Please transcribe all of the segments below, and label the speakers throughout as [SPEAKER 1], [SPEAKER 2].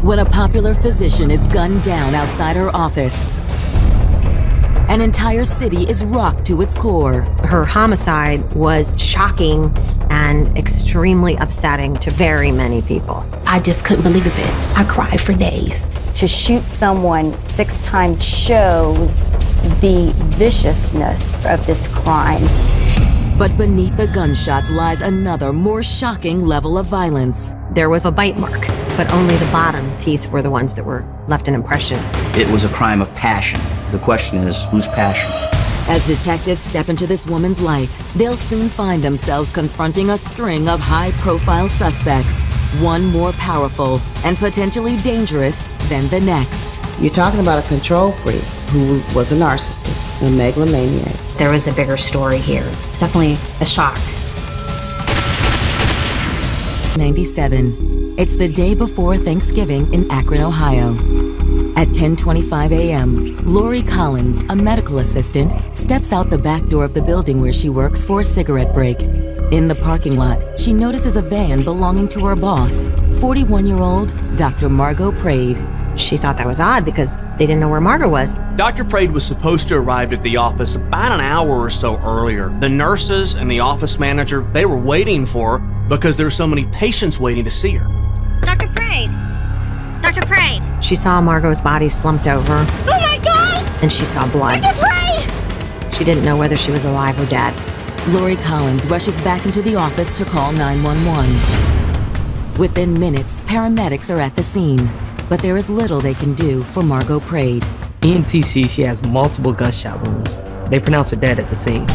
[SPEAKER 1] When a popular physician is gunned down outside her office, an entire city is rocked to its core.
[SPEAKER 2] Her homicide was shocking and extremely upsetting to very many people.
[SPEAKER 3] I just couldn't believe it. I cried for days.
[SPEAKER 4] To shoot someone 6 times shows the viciousness of this crime.
[SPEAKER 1] But beneath the gunshots lies another, more shocking level of violence.
[SPEAKER 2] There was a bite mark, but only the bottom teeth were the ones that were left an impression.
[SPEAKER 5] It was a crime of passion. The question is, whose passion?
[SPEAKER 1] As detectives step into this woman's life, they'll soon find themselves confronting a string of high-profile suspects, one more powerful and potentially dangerous than the next.
[SPEAKER 6] You're talking about a control freak who was a narcissist, a megalomaniac.
[SPEAKER 3] There was a bigger story here. It's definitely a shock.
[SPEAKER 1] 97. It's the day before Thanksgiving in Akron, Ohio. At 10:25 a.m., Lori Collins, a medical assistant, steps out the back door of the building where she works for a cigarette break. In the parking lot, she notices a van belonging to her boss, 41-year-old Dr. Margot Prade.
[SPEAKER 2] She thought that was odd because they didn't know where Margot was.
[SPEAKER 7] Dr. Prade was supposed to arrive at the office about an hour or so earlier. The nurses and the office manager, they were waiting for her because there were so many patients waiting to see her.
[SPEAKER 8] Dr. Prade! Dr. Prade!
[SPEAKER 2] She saw Margot's body slumped over.
[SPEAKER 8] Oh my gosh!
[SPEAKER 2] And she saw blood.
[SPEAKER 8] Dr. Prade!
[SPEAKER 2] She didn't know whether she was alive or dead.
[SPEAKER 1] Lori Collins rushes back into the office to call 911. Within minutes, paramedics are at the scene, but there is little they can do for Margot Prade.
[SPEAKER 9] EMTC, she has multiple gunshot wounds. They pronounce her dead at the scene.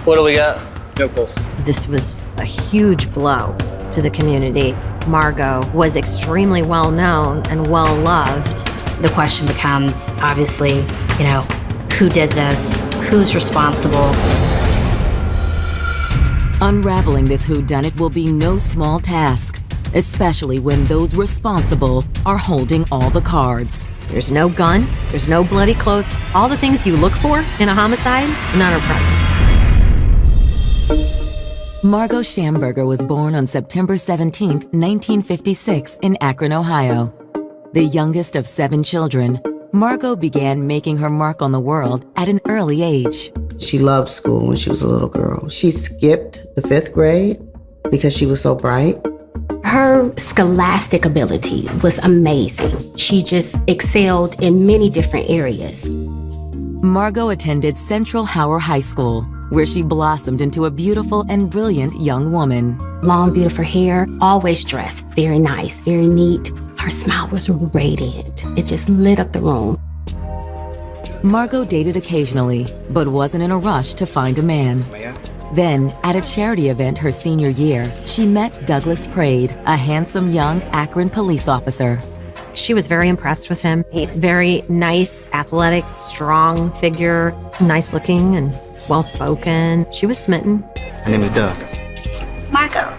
[SPEAKER 5] What do we got? No pulse.
[SPEAKER 2] This was a huge blow to the community. Margot was extremely well known and well loved.
[SPEAKER 3] The question becomes, obviously, who did this? Who's responsible?
[SPEAKER 1] Unraveling this whodunit will be no small task, especially when those responsible are holding all the cards.
[SPEAKER 2] There's no gun, there's no bloody clothes. All the things you look for in a homicide, none are present.
[SPEAKER 1] Margot Schamberger was born on September 17, 1956 in Akron, Ohio. The youngest of 7 children, Margot began making her mark on the world at an early age.
[SPEAKER 6] She loved school when she was a little girl. She skipped the 5th grade because she was so bright.
[SPEAKER 3] Her scholastic ability was amazing. She just excelled in many different areas.
[SPEAKER 1] Margot attended Central Howard High School, where she blossomed into a beautiful and brilliant young woman.
[SPEAKER 3] Long, beautiful hair, always dressed very nice, very neat. Her smile was radiant. It just lit up the room.
[SPEAKER 1] Margot dated occasionally, but wasn't in a rush to find a man. Then, at a charity event her senior year, she met Douglas Prade, a handsome young Akron police officer.
[SPEAKER 2] She was very impressed with him. He's very nice, athletic, strong figure, nice looking and well-spoken. She was smitten.
[SPEAKER 10] My name is Doug.
[SPEAKER 8] Margot.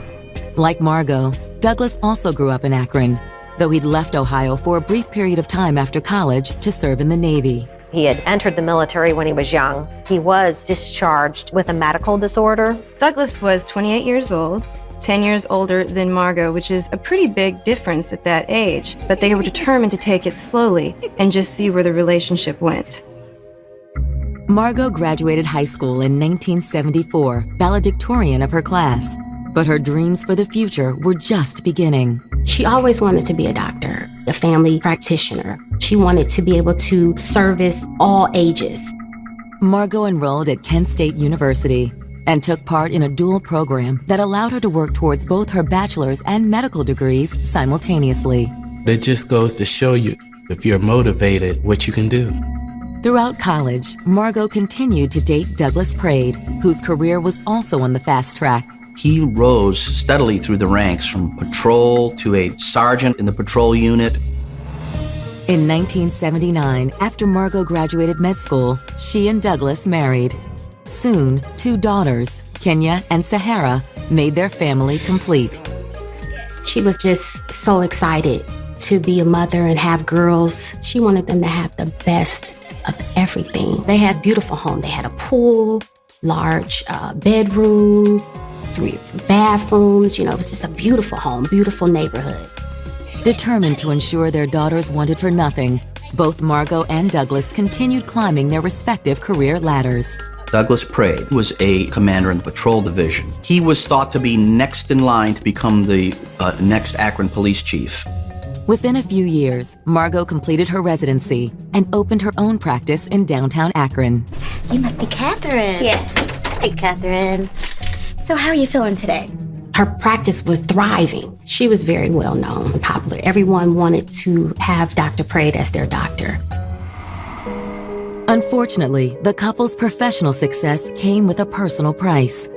[SPEAKER 1] Like Margot, Douglas also grew up in Akron, though he'd left Ohio for a brief period of time after college to serve in the Navy.
[SPEAKER 2] He had entered the military when he was young. He was discharged with a medical disorder.
[SPEAKER 11] Douglas was 28 years old, 10 years older than Margot, which is a pretty big difference at that age, but they were determined to take it slowly and just see where the relationship went.
[SPEAKER 1] Margot graduated high school in 1974, valedictorian of her class, but her dreams for the future were just beginning.
[SPEAKER 3] She always wanted to be a doctor, a family practitioner. She wanted to be able to service all ages.
[SPEAKER 1] Margot enrolled at Kent State University and took part in a dual program that allowed her to work towards both her bachelor's and medical degrees simultaneously.
[SPEAKER 12] It just goes to show you, if you're motivated, what you can do.
[SPEAKER 1] Throughout college, Margot continued to date Douglas Prade, whose career was also on the fast track.
[SPEAKER 5] He rose steadily through the ranks from patrol to a sergeant in the patrol unit.
[SPEAKER 1] In 1979, after Margot graduated med school, she and Douglas married. Soon, 2 daughters, Kenya and Sahara, made their family complete.
[SPEAKER 3] She was just so excited to be a mother and have girls. She wanted them to have the best of everything. They had a beautiful home. They had a pool, large bedrooms. 3 bathrooms. You know, it was just a beautiful home, beautiful neighborhood.
[SPEAKER 1] Determined to ensure their daughters wanted for nothing, both Margot and Douglas continued climbing their respective career ladders.
[SPEAKER 5] Douglas Praed was a commander in the patrol division. He was thought to be next in line to become the next Akron police chief.
[SPEAKER 1] Within a few years, Margot completed her residency and opened her own practice in downtown Akron.
[SPEAKER 10] You must be Catherine.
[SPEAKER 8] Yes.
[SPEAKER 10] Hey, Catherine. So how are you feeling today?
[SPEAKER 3] Her practice was thriving. She was very well known and popular. Everyone wanted to have Dr. Praed as their doctor.
[SPEAKER 1] Unfortunately, the couple's professional success came with a personal price.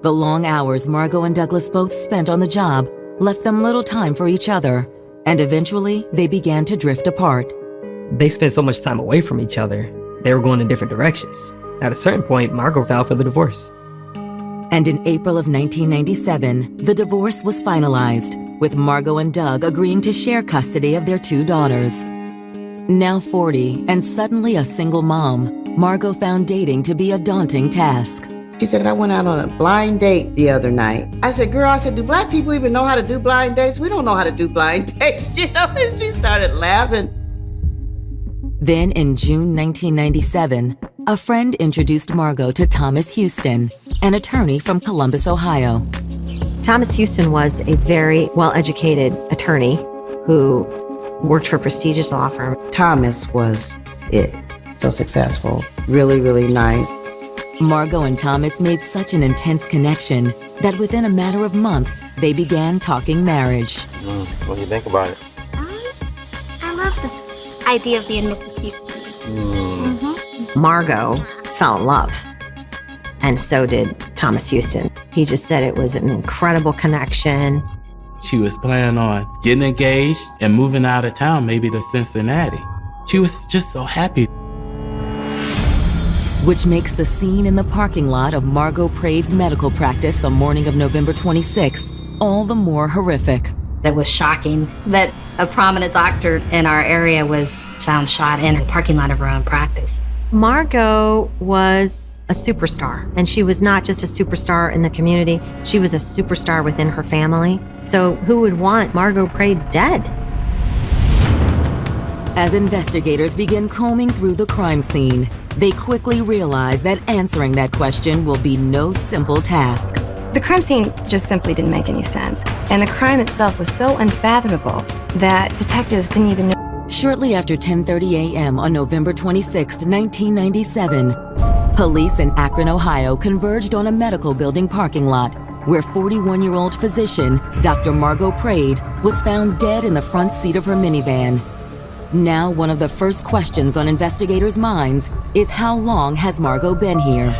[SPEAKER 1] The long hours Margot and Douglas both spent on the job left them little time for each other, and eventually they began to drift apart.
[SPEAKER 9] They spent so much time away from each other, they were going in different directions. At a certain point, Margot filed for the divorce.
[SPEAKER 1] And in April of 1997, the divorce was finalized, with Margot and Doug agreeing to share custody of their 2 daughters. Now 40 and suddenly a single mom, Margot found dating to be a daunting task.
[SPEAKER 6] She said, I went out on a blind date the other night. I said, girl, do black people even know how to do blind dates? We don't know how to do blind dates, you know? And she started laughing.
[SPEAKER 1] Then in June 1997, a friend introduced Margot to Thomas Houston, an attorney from Columbus, Ohio.
[SPEAKER 2] Thomas Houston was a very well-educated attorney who worked for a prestigious law firm.
[SPEAKER 6] Thomas was it. So successful, really, really nice.
[SPEAKER 1] Margot and Thomas made such an intense connection that within a matter of months, they began talking marriage.
[SPEAKER 13] What do you think about it?
[SPEAKER 8] I love the idea of being Mrs. Houston.
[SPEAKER 2] Margot fell in love, and so did Thomas Houston. He just said it was an incredible connection.
[SPEAKER 12] She was planning on getting engaged and moving out of town, maybe to Cincinnati. She was just so happy.
[SPEAKER 1] Which makes the scene in the parking lot of Margot Praed's medical practice the morning of November 26th all the more horrific.
[SPEAKER 14] It was shocking that a prominent doctor in our area was found shot in the parking lot of her own practice.
[SPEAKER 2] Margot was a superstar, and she was not just a superstar in the community, she was a superstar within her family. So who would want Margot Praed dead?
[SPEAKER 1] As investigators begin combing through the crime scene, they quickly realize that answering that question will be no simple task.
[SPEAKER 11] The crime scene just simply didn't make any sense, and the crime itself was so unfathomable that detectives didn't even know.
[SPEAKER 1] Shortly after 10:30 a.m. on November 26, 1997, police in Akron, Ohio converged on a medical building parking lot where 41-year-old physician Dr. Margot Praed was found dead in the front seat of her minivan. Now, one of the first questions on investigators' minds is how long has Margot been here?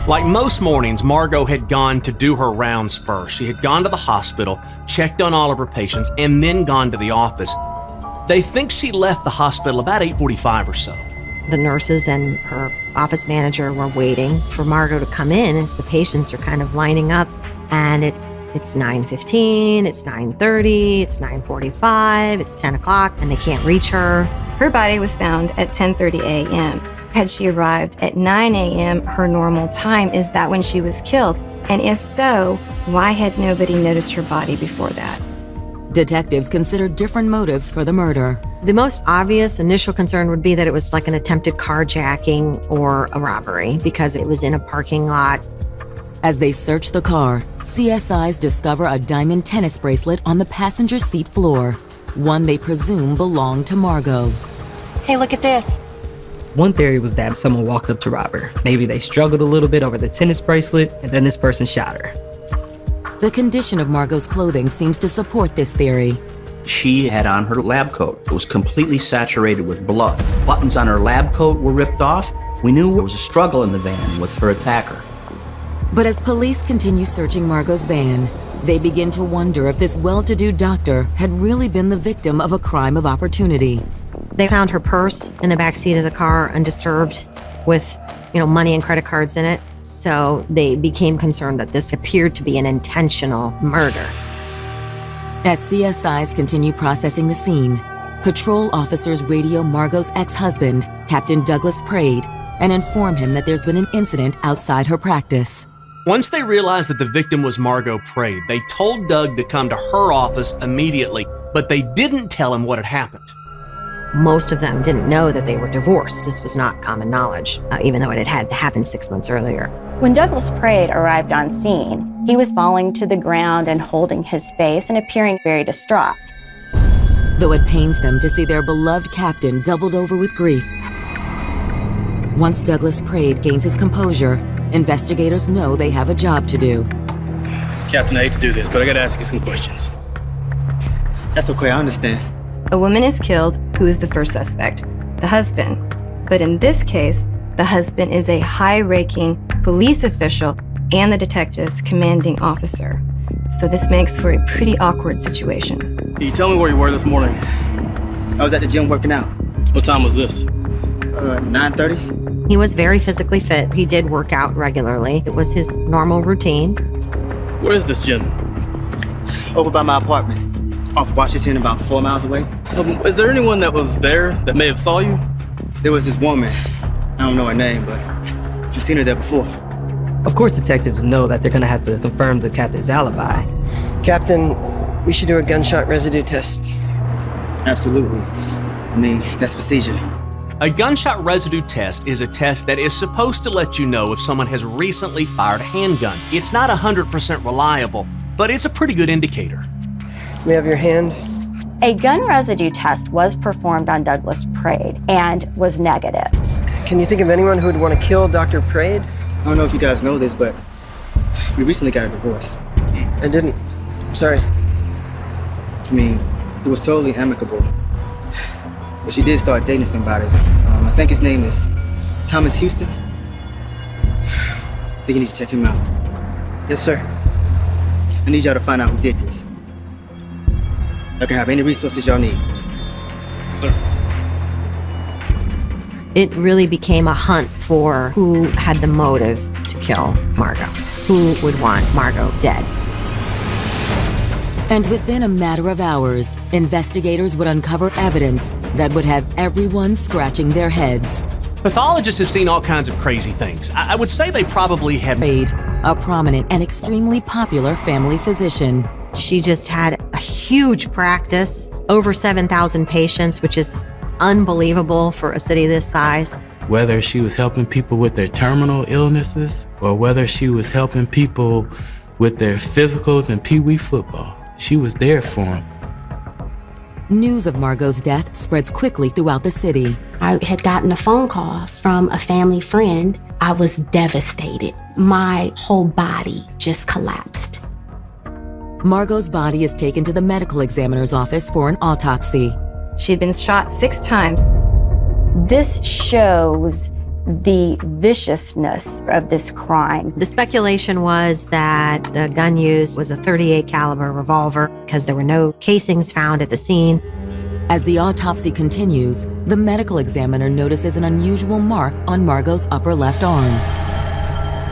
[SPEAKER 7] Like most mornings, Margot had gone to do her rounds first. She had gone to the hospital, checked on all of her patients, and then gone to the office. They think she left the hospital about 8:45 or so.
[SPEAKER 2] The nurses and her office manager were waiting for Margot to come in as the patients are kind of lining up. And it's 9:15, it's 9:30, it's 9:45, it's 10 o'clock, and they can't reach her.
[SPEAKER 11] Her body was found at 10:30 a.m. Had she arrived at 9 a.m., her normal time, is that when she was killed? And if so, why had nobody noticed her body before that?
[SPEAKER 1] Detectives considered different motives for the murder.
[SPEAKER 2] The most obvious initial concern would be that it was like an attempted carjacking or a robbery because it was in a parking lot.
[SPEAKER 1] As they search the car, CSIs discover a diamond tennis bracelet on the passenger seat floor, one they presume belonged to Margot.
[SPEAKER 8] Hey, look at this.
[SPEAKER 9] One theory was that someone walked up to rob her. Maybe they struggled a little bit over the tennis bracelet, and then this person shot her.
[SPEAKER 1] The condition of Margot's clothing seems to support this theory.
[SPEAKER 5] She had on her lab coat. It was completely saturated with blood. Buttons on her lab coat were ripped off. We knew there was a struggle in the van with her attacker.
[SPEAKER 1] But as police continue searching Margot's van, they begin to wonder if this well-to-do doctor had really been the victim of a crime of opportunity.
[SPEAKER 2] They found her purse in the backseat of the car undisturbed with, money and credit cards in it. So they became concerned that this appeared to be an intentional murder.
[SPEAKER 1] As CSIs continue processing the scene, patrol officers radio Margot's ex-husband, Captain Douglas Praed, and inform him that there's been an incident outside her practice.
[SPEAKER 7] Once they realized that the victim was Margot Praed, they told Doug to come to her office immediately, but they didn't tell him what had happened.
[SPEAKER 2] Most of them didn't know that they were divorced. This was not common knowledge, even though it had happened 6 months earlier.
[SPEAKER 4] When Douglas Praed arrived on scene, he was falling to the ground and holding his face and appearing very distraught.
[SPEAKER 1] Though it pains them to see their beloved captain doubled over with grief. Once Douglas Praed gains his composure, investigators know they have a job to do.
[SPEAKER 13] Captain, I hate to do this, but I gotta ask you some questions.
[SPEAKER 15] That's okay, I understand.
[SPEAKER 11] A woman is killed. Who is the first suspect? The husband. But in this case, the husband is a high-ranking police official and the detective's commanding officer. So this makes for a pretty awkward situation.
[SPEAKER 13] Can you tell me where you were this morning?
[SPEAKER 15] I was at the gym working out.
[SPEAKER 13] What time was this?
[SPEAKER 15] 9:30.
[SPEAKER 2] He was very physically fit. He did work out regularly. It was his normal routine.
[SPEAKER 13] Where is this gym?
[SPEAKER 15] Over by my apartment. Off Washington, about 4 miles away.
[SPEAKER 13] Is there anyone that was there that may have saw you?
[SPEAKER 15] There was this woman. I don't know her name, but I've seen her there before.
[SPEAKER 9] Of course, detectives know that they're going to have to confirm the captain's alibi.
[SPEAKER 16] Captain, we should do a gunshot residue test.
[SPEAKER 15] Absolutely. I mean, that's procedure.
[SPEAKER 7] A gunshot residue test is a test that is supposed to let you know if someone has recently fired a handgun. It's not 100% reliable, but it's a pretty good indicator.
[SPEAKER 16] We have your hand.
[SPEAKER 4] A gun residue test was performed on Douglas Praed and was negative.
[SPEAKER 16] Can you think of anyone who would want to kill Dr. Praed?
[SPEAKER 15] I don't know if you guys know this, but we recently got a divorce.
[SPEAKER 16] I didn't. I'm sorry.
[SPEAKER 15] I mean, it was totally amicable. But she did start dating somebody. I think his name is Thomas Houston. I think you need to check him out.
[SPEAKER 16] Yes, sir.
[SPEAKER 15] I need y'all to find out who did this. I can have any resources y'all need.
[SPEAKER 13] Sir.
[SPEAKER 2] It really became a hunt for who had the motive to kill Margot. Who would want Margot dead?
[SPEAKER 1] And within a matter of hours, investigators would uncover evidence that would have everyone scratching their heads.
[SPEAKER 7] Pathologists have seen all kinds of crazy things. I would say they probably have
[SPEAKER 1] made a prominent and extremely popular family physician.
[SPEAKER 2] She just had a huge practice, over 7,000 patients, which is unbelievable for a city this size.
[SPEAKER 12] Whether she was helping people with their terminal illnesses or whether she was helping people with their physicals and pee-wee football, she was there for them.
[SPEAKER 1] News of Margot's death spreads quickly throughout the city.
[SPEAKER 3] I had gotten a phone call from a family friend. I was devastated. My whole body just collapsed.
[SPEAKER 1] Margot's body is taken to the medical examiner's office for an autopsy.
[SPEAKER 11] She'd been shot 6 times.
[SPEAKER 4] This shows the viciousness of this crime.
[SPEAKER 2] The speculation was that the gun used was a .38 caliber revolver because there were no casings found at the scene.
[SPEAKER 1] As the autopsy continues, the medical examiner notices an unusual mark on Margot's upper left arm.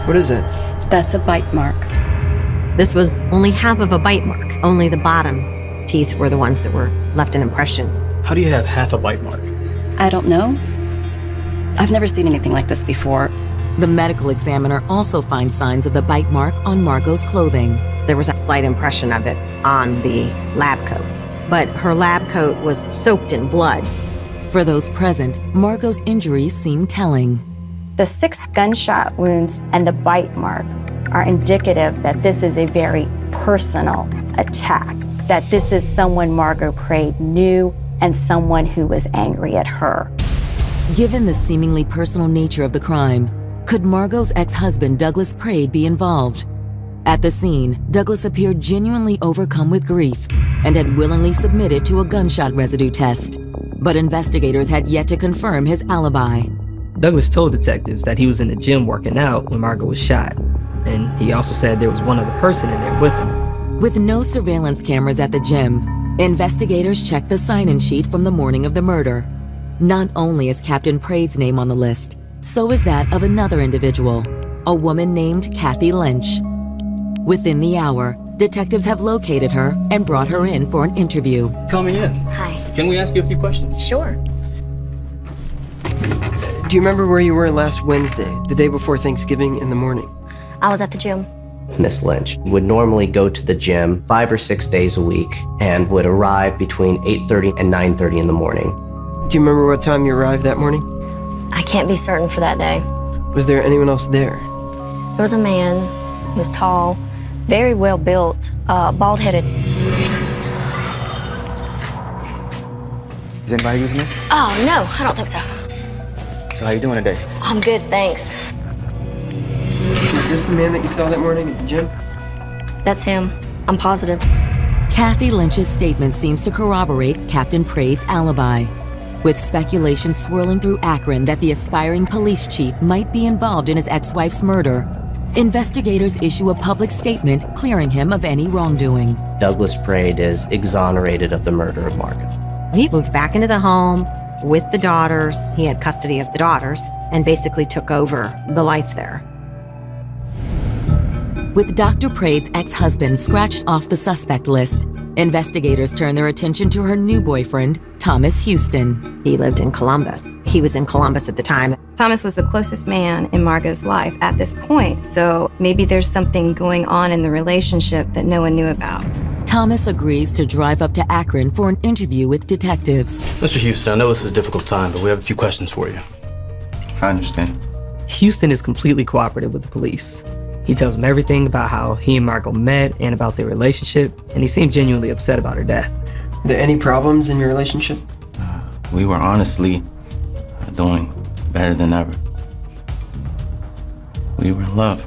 [SPEAKER 16] What is it?
[SPEAKER 17] That's a bite mark.
[SPEAKER 2] This was only half of a bite mark. Only the bottom teeth were the ones that were left an impression.
[SPEAKER 13] How do you have half a bite mark?
[SPEAKER 17] I don't know. I've never seen anything like this before.
[SPEAKER 1] The medical examiner also finds signs of the bite mark on Margot's clothing.
[SPEAKER 2] There was a slight impression of it on the lab coat, but her lab coat was soaked in blood.
[SPEAKER 1] For those present, Margot's injuries seem telling.
[SPEAKER 4] The 6 gunshot wounds and the bite mark are indicative that this is a very personal attack, that this is someone Margot Praed knew and someone who was angry at her.
[SPEAKER 1] Given the seemingly personal nature of the crime, could Margot's ex-husband Douglas Praed be involved? At the scene, Douglas appeared genuinely overcome with grief and had willingly submitted to a gunshot residue test. But investigators had yet to confirm his alibi.
[SPEAKER 9] Douglas told detectives that he was in the gym working out when Margot was shot. And he also said there was one other person in there with him.
[SPEAKER 1] With no surveillance cameras at the gym, investigators checked the sign-in sheet from the morning of the murder. Not only is Captain Praed's name on the list, so is that of another individual, a woman named Kathy Lynch. Within the hour, detectives have located her and brought her in for an interview.
[SPEAKER 13] Coming in.
[SPEAKER 10] Hi.
[SPEAKER 13] Can we ask you a few questions?
[SPEAKER 10] Sure.
[SPEAKER 16] Do you remember where you were last Wednesday, the day before Thanksgiving in the morning?
[SPEAKER 18] I was at the gym.
[SPEAKER 19] Miss Lynch would normally go to the gym 5 or 6 days a week and would arrive between 8:30 and 9:30 in the morning.
[SPEAKER 16] Do you remember what time you arrived that morning?
[SPEAKER 18] I can't be certain for that day.
[SPEAKER 16] Was there anyone else there?
[SPEAKER 18] There was a man. He was tall, very well built, bald-headed.
[SPEAKER 15] Is anybody using this?
[SPEAKER 18] Oh, no, I don't think so.
[SPEAKER 15] So how you doing today?
[SPEAKER 18] I'm good, thanks.
[SPEAKER 16] Is this the man that you saw that morning at the gym?
[SPEAKER 18] That's him. I'm positive.
[SPEAKER 1] Kathy Lynch's statement seems to corroborate Captain Prade's alibi, with speculation swirling through Akron that the aspiring police chief might be involved in his ex-wife's murder. Investigators issue a public statement clearing him of any wrongdoing.
[SPEAKER 19] Douglas Prade is exonerated of the murder of Margot.
[SPEAKER 2] He moved back into the home with the daughters. He had custody of the daughters and basically took over the life there.
[SPEAKER 1] With Dr. Prade's ex-husband scratched off the suspect list, investigators turn their attention to her new boyfriend, Thomas Houston.
[SPEAKER 2] He lived in Columbus. He was in Columbus at the time.
[SPEAKER 11] Thomas was the closest man in Margot's life at this point, so maybe there's something going on in the relationship that no one knew about.
[SPEAKER 1] Thomas agrees to drive up to Akron for an interview with detectives.
[SPEAKER 13] Mr. Houston, I know this is a difficult time, but we have a few questions for you.
[SPEAKER 15] I understand.
[SPEAKER 9] Houston is completely cooperative with the police. He tells them everything about how he and Margot met and about their relationship, and he seemed genuinely upset about her death.
[SPEAKER 16] Are there any problems in your relationship?
[SPEAKER 20] We were honestly doing better than ever. We were in love.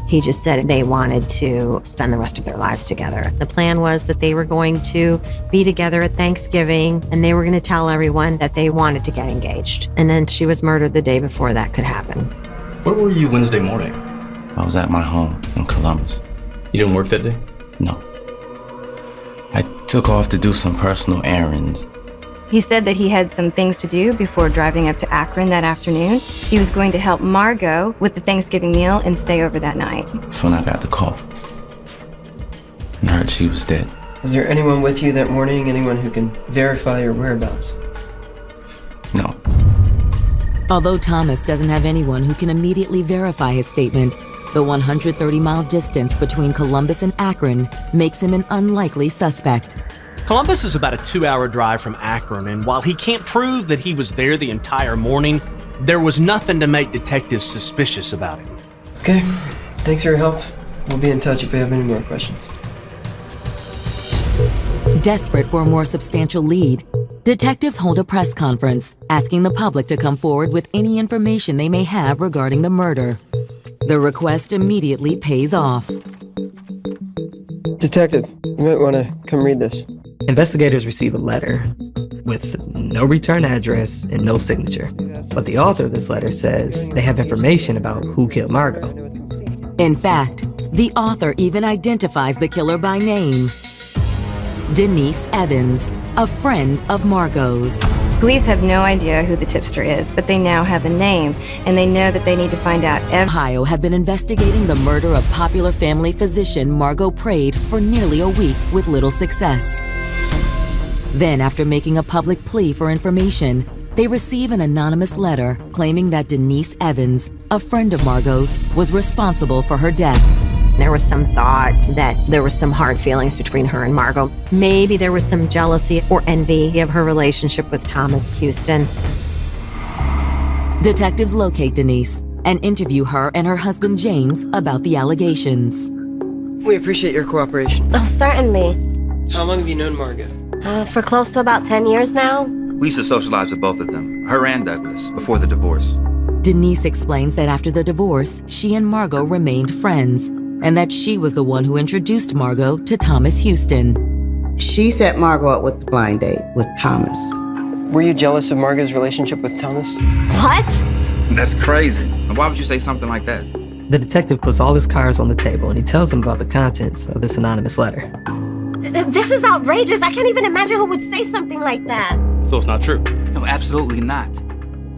[SPEAKER 2] He just said they wanted to spend the rest of their lives together. The plan was that they were going to be together at Thanksgiving, and they were going to tell everyone that they wanted to get engaged. And then she was murdered the day before that could happen.
[SPEAKER 13] Where were you Wednesday morning?
[SPEAKER 20] I was at my home in Columbus.
[SPEAKER 13] You didn't work that day?
[SPEAKER 20] No. I took off to do some personal errands.
[SPEAKER 11] He said that he had some things to do before driving up to Akron that afternoon. He was going to help Margot with the Thanksgiving meal and stay over that night.
[SPEAKER 20] That's when I got the call and heard she was dead.
[SPEAKER 16] Was there anyone with you that morning? Anyone who can verify your whereabouts?
[SPEAKER 20] No.
[SPEAKER 1] Although Thomas doesn't have anyone who can immediately verify his statement, the 130-mile distance between Columbus and Akron makes him an unlikely suspect.
[SPEAKER 7] Columbus is about a 2-hour drive from Akron, and while he can't prove that he was there the entire morning, there was nothing to make detectives suspicious about him.
[SPEAKER 16] Okay, thanks for your help. We'll be in touch if we have any more questions.
[SPEAKER 1] Desperate for a more substantial lead, detectives hold a press conference, asking the public to come forward with any information they may have regarding the murder. The request immediately pays off.
[SPEAKER 16] Detective, you might want to come read this.
[SPEAKER 9] Investigators receive a letter with no return address and no signature. But the author of this letter says they have information about who killed Margot.
[SPEAKER 1] In fact, the author even identifies the killer by name. Denise Evans, a friend of Margot's.
[SPEAKER 11] Police have no idea who the tipster is, but they now have a name, and they know that they need to find out.
[SPEAKER 1] Ohio have been investigating the murder of popular family physician Margot Prade for nearly a week with little success. Then, after making a public plea for information, they receive an anonymous letter claiming that Denise Evans, a friend of Margot's, was responsible for her death.
[SPEAKER 2] There was some thought that there was some hard feelings between her and Margot. Maybe there was some jealousy or envy of her relationship with Thomas Houston.
[SPEAKER 1] Detectives locate Denise and interview her and her husband James about the allegations.
[SPEAKER 16] We appreciate your cooperation.
[SPEAKER 10] Oh, certainly.
[SPEAKER 16] How long have you known Margot?
[SPEAKER 10] For close to about 10 years now.
[SPEAKER 21] We used to socialize with both of them, her and Douglas, before the divorce.
[SPEAKER 1] Denise explains that after the divorce, she and Margot remained friends, and that she was the one who introduced Margot to Thomas Houston.
[SPEAKER 6] She set Margot up with the blind date with Thomas.
[SPEAKER 16] Were you jealous of Margot's relationship with Thomas?
[SPEAKER 10] What?
[SPEAKER 21] That's crazy. Why would you say something like that?
[SPEAKER 9] The detective puts all his cards on the table and he tells them about the contents of this anonymous letter.
[SPEAKER 10] This is outrageous. I can't even imagine who would say something like that.
[SPEAKER 13] So it's not true?
[SPEAKER 21] No, absolutely not.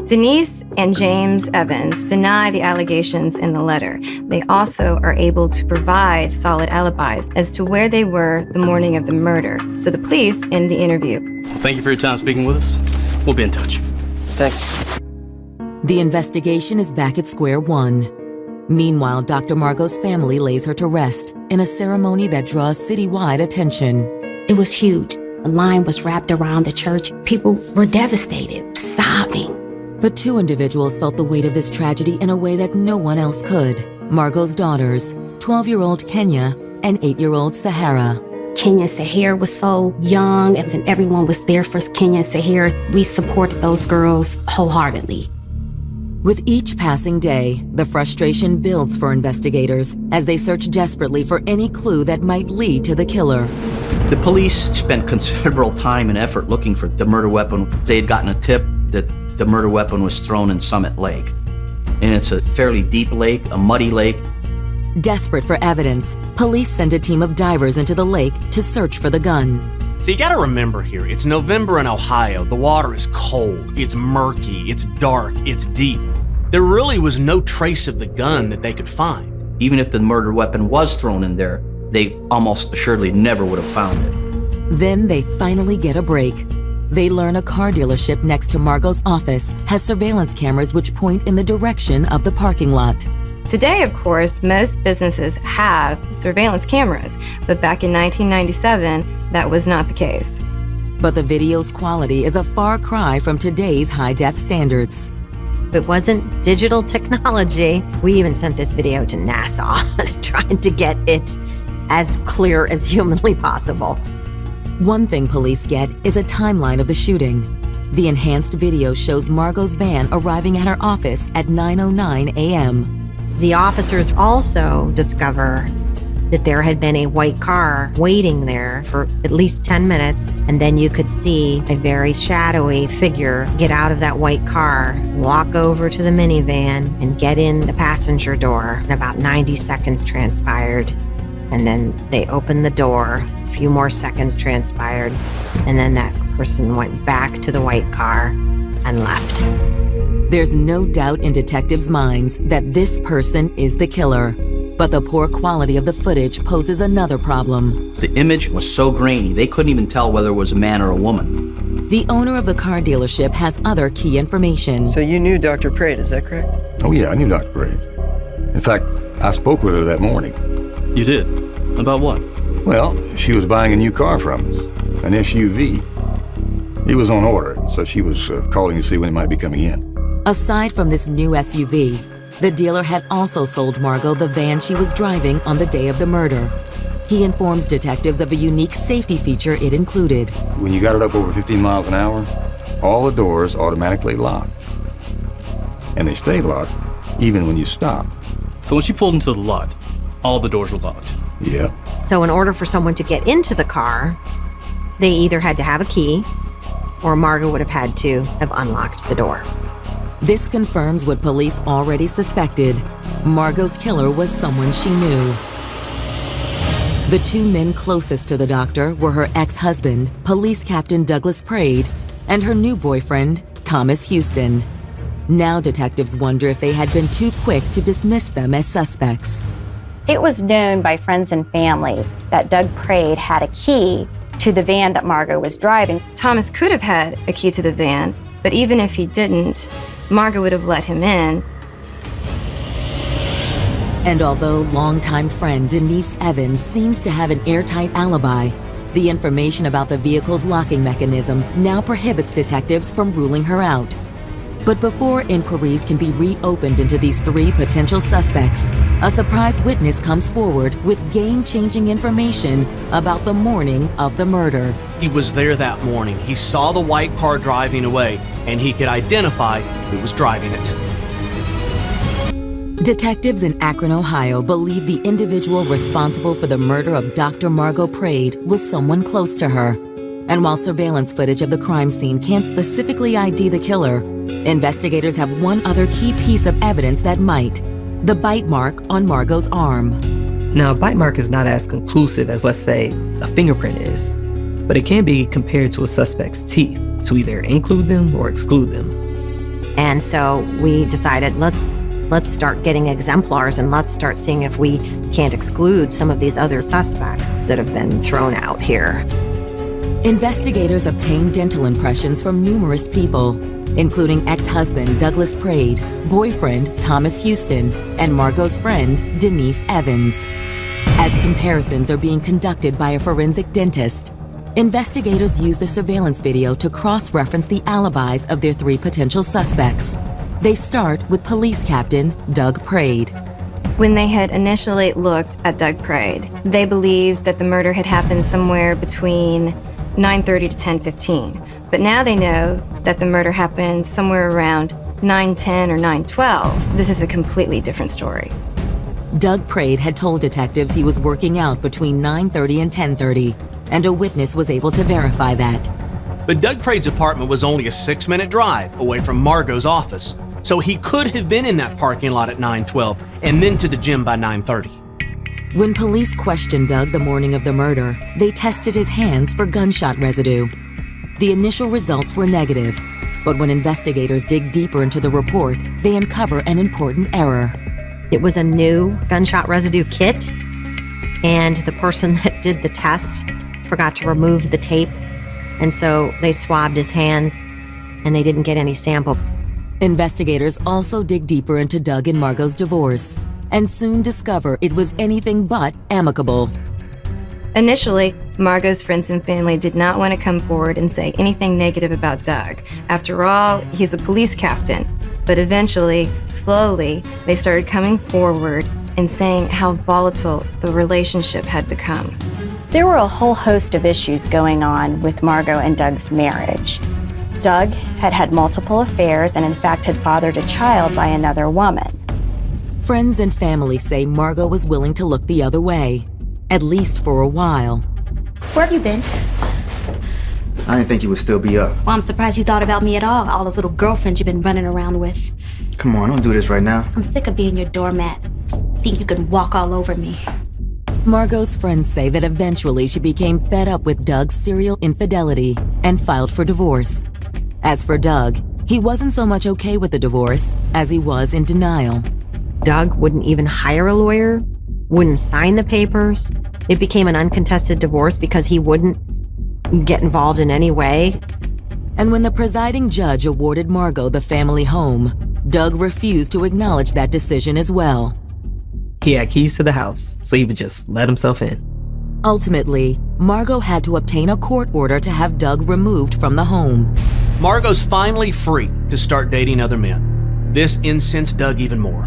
[SPEAKER 11] Denise and James Evans deny the allegations in the letter. They also are able to provide solid alibis as to where they were the morning of the murder. So the police end the interview.
[SPEAKER 13] Well, thank you for your time speaking with us. We'll be in touch.
[SPEAKER 16] Thanks.
[SPEAKER 1] The investigation is back at square one. Meanwhile, Dr. Margot's family lays her to rest in a ceremony that draws citywide attention.
[SPEAKER 3] It was huge. A line was wrapped around the church. People were devastated, sobbing.
[SPEAKER 1] But two individuals felt the weight of this tragedy in a way that no one else could. Margot's daughters, 12-year-old Kenya and 8-year-old Sahara.
[SPEAKER 3] Kenya and Sahara was so young, and everyone was there for Kenya and Sahara. We supported those girls wholeheartedly.
[SPEAKER 1] With each passing day, the frustration builds for investigators as they search desperately for any clue that might lead to the killer.
[SPEAKER 5] The police spent considerable time and effort looking for the murder weapon. They had gotten a tip that the murder weapon was thrown in Summit Lake. And it's a fairly deep lake, a muddy lake.
[SPEAKER 1] Desperate for evidence, police send a team of divers into the lake to search for the gun.
[SPEAKER 7] So you gotta remember here, it's November in Ohio. The water is cold, it's murky, it's dark, it's deep. There really was no trace of the gun that they could find.
[SPEAKER 5] Even if the murder weapon was thrown in there, they almost assuredly never would have found it.
[SPEAKER 1] Then they finally get a break. They learn a car dealership next to Margot's office has surveillance cameras which point in the direction of the parking lot.
[SPEAKER 11] Today, of course, most businesses have surveillance cameras, but back in 1997, that was not the case.
[SPEAKER 1] But the video's quality is a far cry from today's high-def standards.
[SPEAKER 2] It wasn't digital technology. We even sent this video to NASA, trying to get it as clear as humanly possible.
[SPEAKER 1] One thing police get is a timeline of the shooting. The enhanced video shows Margot's van arriving at her office at 9:09 a.m.
[SPEAKER 2] The officers also discover that there had been a white car waiting there for at least 10 minutes, and then you could see a very shadowy figure get out of that white car, walk over to the minivan, and get in the passenger door. And about 90 seconds transpired, and then they opened the door. A few more seconds transpired, and then that person went back to the white car and left.
[SPEAKER 1] There's no doubt in detectives' minds that this person is the killer. But the poor quality of the footage poses another problem.
[SPEAKER 5] The image was so grainy, they couldn't even tell whether it was a man or a woman.
[SPEAKER 1] The owner of the car dealership has other key information.
[SPEAKER 16] So you knew Dr. Prade, is that correct?
[SPEAKER 14] Oh yeah, I knew Dr. Prade. In fact, I spoke with her that morning.
[SPEAKER 13] You did? About what?
[SPEAKER 14] Well, she was buying a new car from us, an SUV. It was on order, so she was calling to see when it might be coming in.
[SPEAKER 1] Aside from this new SUV, the dealer had also sold Margot the van she was driving on the day of the murder. He informs detectives of a unique safety feature it included.
[SPEAKER 14] When you got it up over 15 miles an hour, all the doors automatically locked. And they stay locked even when you stop.
[SPEAKER 13] So when she pulled into the lot, all the doors were locked?
[SPEAKER 14] Yeah.
[SPEAKER 2] So in order for someone to get into the car, they either had to have a key or Margot would have had to have unlocked the door.
[SPEAKER 1] This confirms what police already suspected. Margot's killer was someone she knew. The two men closest to the doctor were her ex-husband, Police Captain Douglas Prade, and her new boyfriend, Thomas Houston. Now detectives wonder if they had been too quick to dismiss them as suspects.
[SPEAKER 4] It was known by friends and family that Doug Prade had a key to the van that Margot was driving.
[SPEAKER 11] Thomas could have had a key to the van, but even if he didn't, Margot would have let him in.
[SPEAKER 1] And although longtime friend Denise Evans seems to have an airtight alibi, the information about the vehicle's locking mechanism now prohibits detectives from ruling her out. But before inquiries can be reopened into these three potential suspects, a surprise witness comes forward with game-changing information about the morning of the murder.
[SPEAKER 7] He was there that morning. He saw the white car driving away, and he could identify who was driving it.
[SPEAKER 1] Detectives in Akron, Ohio believe the individual responsible for the murder of Dr. Margot Prade was someone close to her. And while surveillance footage of the crime scene can't specifically ID the killer, investigators have one other key piece of evidence that might: the bite mark on Margot's arm.
[SPEAKER 9] Now, a bite mark is not as conclusive as, let's say, a fingerprint is, but it can be compared to a suspect's teeth to either include them or exclude them.
[SPEAKER 2] And so we decided, let's start getting exemplars and let's start seeing if we can't exclude some of these other suspects that have been thrown out here.
[SPEAKER 1] Investigators obtained dental impressions from numerous people. including ex-husband Douglas Prade, boyfriend Thomas Houston, and Margot's friend Denise Evans. As comparisons are being conducted by a forensic dentist, investigators use the surveillance video to cross-reference the alibis of their 3 potential suspects. They start with police captain Doug Prade.
[SPEAKER 11] When they had initially looked at Doug Prade, they believed that the murder had happened somewhere between 9:30 to 10:15. But now they know that the murder happened somewhere around 9:10 or 9:12. This is a completely different story.
[SPEAKER 1] Doug Prade had told detectives he was working out between 9:30 and 10:30, and a witness was able to verify that.
[SPEAKER 7] But Doug Prade's apartment was only a 6-minute drive away from Margot's office, so he could have been in that parking lot at 9:12 and then to the gym by 9:30.
[SPEAKER 1] When police questioned Doug the morning of the murder, they tested his hands for gunshot residue. The initial results were negative, but when investigators dig deeper into the report, they uncover an important error.
[SPEAKER 2] It was a new gunshot residue kit, and the person that did the test forgot to remove the tape, and so they swabbed his hands, and they didn't get any sample.
[SPEAKER 1] Investigators also dig deeper into Doug and Margot's divorce, and soon discover it was anything but amicable.
[SPEAKER 11] Initially, Margot's friends and family did not want to come forward and say anything negative about Doug. After all, he's a police captain. But eventually, slowly, they started coming forward and saying how volatile the relationship had become.
[SPEAKER 4] There were a whole host of issues going on with Margot and Doug's marriage. Doug had had multiple affairs and in fact had fathered a child by another woman.
[SPEAKER 1] Friends and family say Margot was willing to look the other way, at least for a while.
[SPEAKER 10] Where have you been?
[SPEAKER 15] I didn't think you would still be up.
[SPEAKER 10] Well, I'm surprised you thought about me at all those little girlfriends you've been running around with.
[SPEAKER 15] Come on, don't do this right now.
[SPEAKER 10] I'm sick of being your doormat. Think you can walk all over me.
[SPEAKER 1] Margot's friends say that eventually she became fed up with Doug's serial infidelity and filed for divorce. As for Doug, he wasn't so much okay with the divorce as he was in denial.
[SPEAKER 2] Doug wouldn't even hire a lawyer, wouldn't sign the papers. It became an uncontested divorce because he wouldn't get involved in any way.
[SPEAKER 1] And when the presiding judge awarded Margot the family home, Doug refused to acknowledge that decision as well.
[SPEAKER 9] He had keys to the house, so he would just let himself in.
[SPEAKER 1] Ultimately, Margot had to obtain a court order to have Doug removed from the home.
[SPEAKER 7] Margot's finally free to start dating other men. This incensed Doug even more.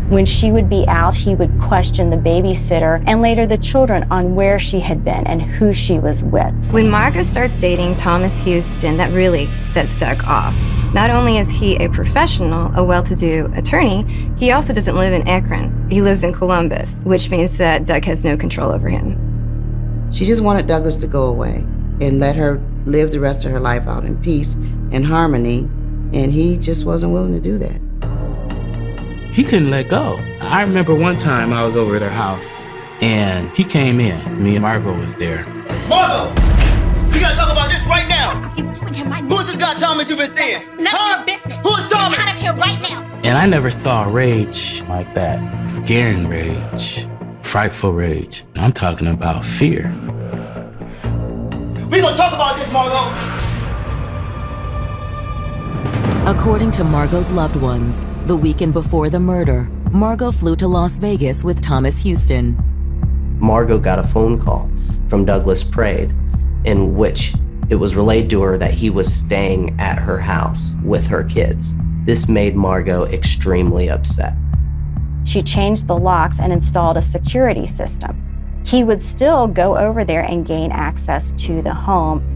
[SPEAKER 4] When she would be out, he would question the babysitter and later the children on where she had been and who she was with.
[SPEAKER 11] When Margot starts dating Thomas Houston, that really sets Doug off. Not only is he a professional, a well-to-do attorney, he also doesn't live in Akron. He lives in Columbus, which means that Doug has no control over him.
[SPEAKER 6] She just wanted Douglas to go away and let her live the rest of her life out in peace and harmony, and he just wasn't willing to do that.
[SPEAKER 12] He couldn't let go. I remember one time I was over at her house, and he came in. Me and Margot was there.
[SPEAKER 8] Margot! We gotta talk about this right now! You doing him right now? Who's this guy Thomas you've been seeing?
[SPEAKER 10] None of your business.
[SPEAKER 8] Who is Thomas?
[SPEAKER 10] Get out of here right now!
[SPEAKER 12] And I never saw rage like that. Scaring rage. Frightful rage. I'm talking about fear.
[SPEAKER 8] We gonna talk about this, Margot!
[SPEAKER 1] According to Margot's loved ones, the weekend before the murder, Margot flew to Las Vegas with Thomas Houston.
[SPEAKER 19] Margot got a phone call from Douglas Prade in which it was relayed to her that he was staying at her house with her kids. This made Margot extremely upset.
[SPEAKER 4] She changed the locks and installed a security system. He would still go over there and gain access to the home.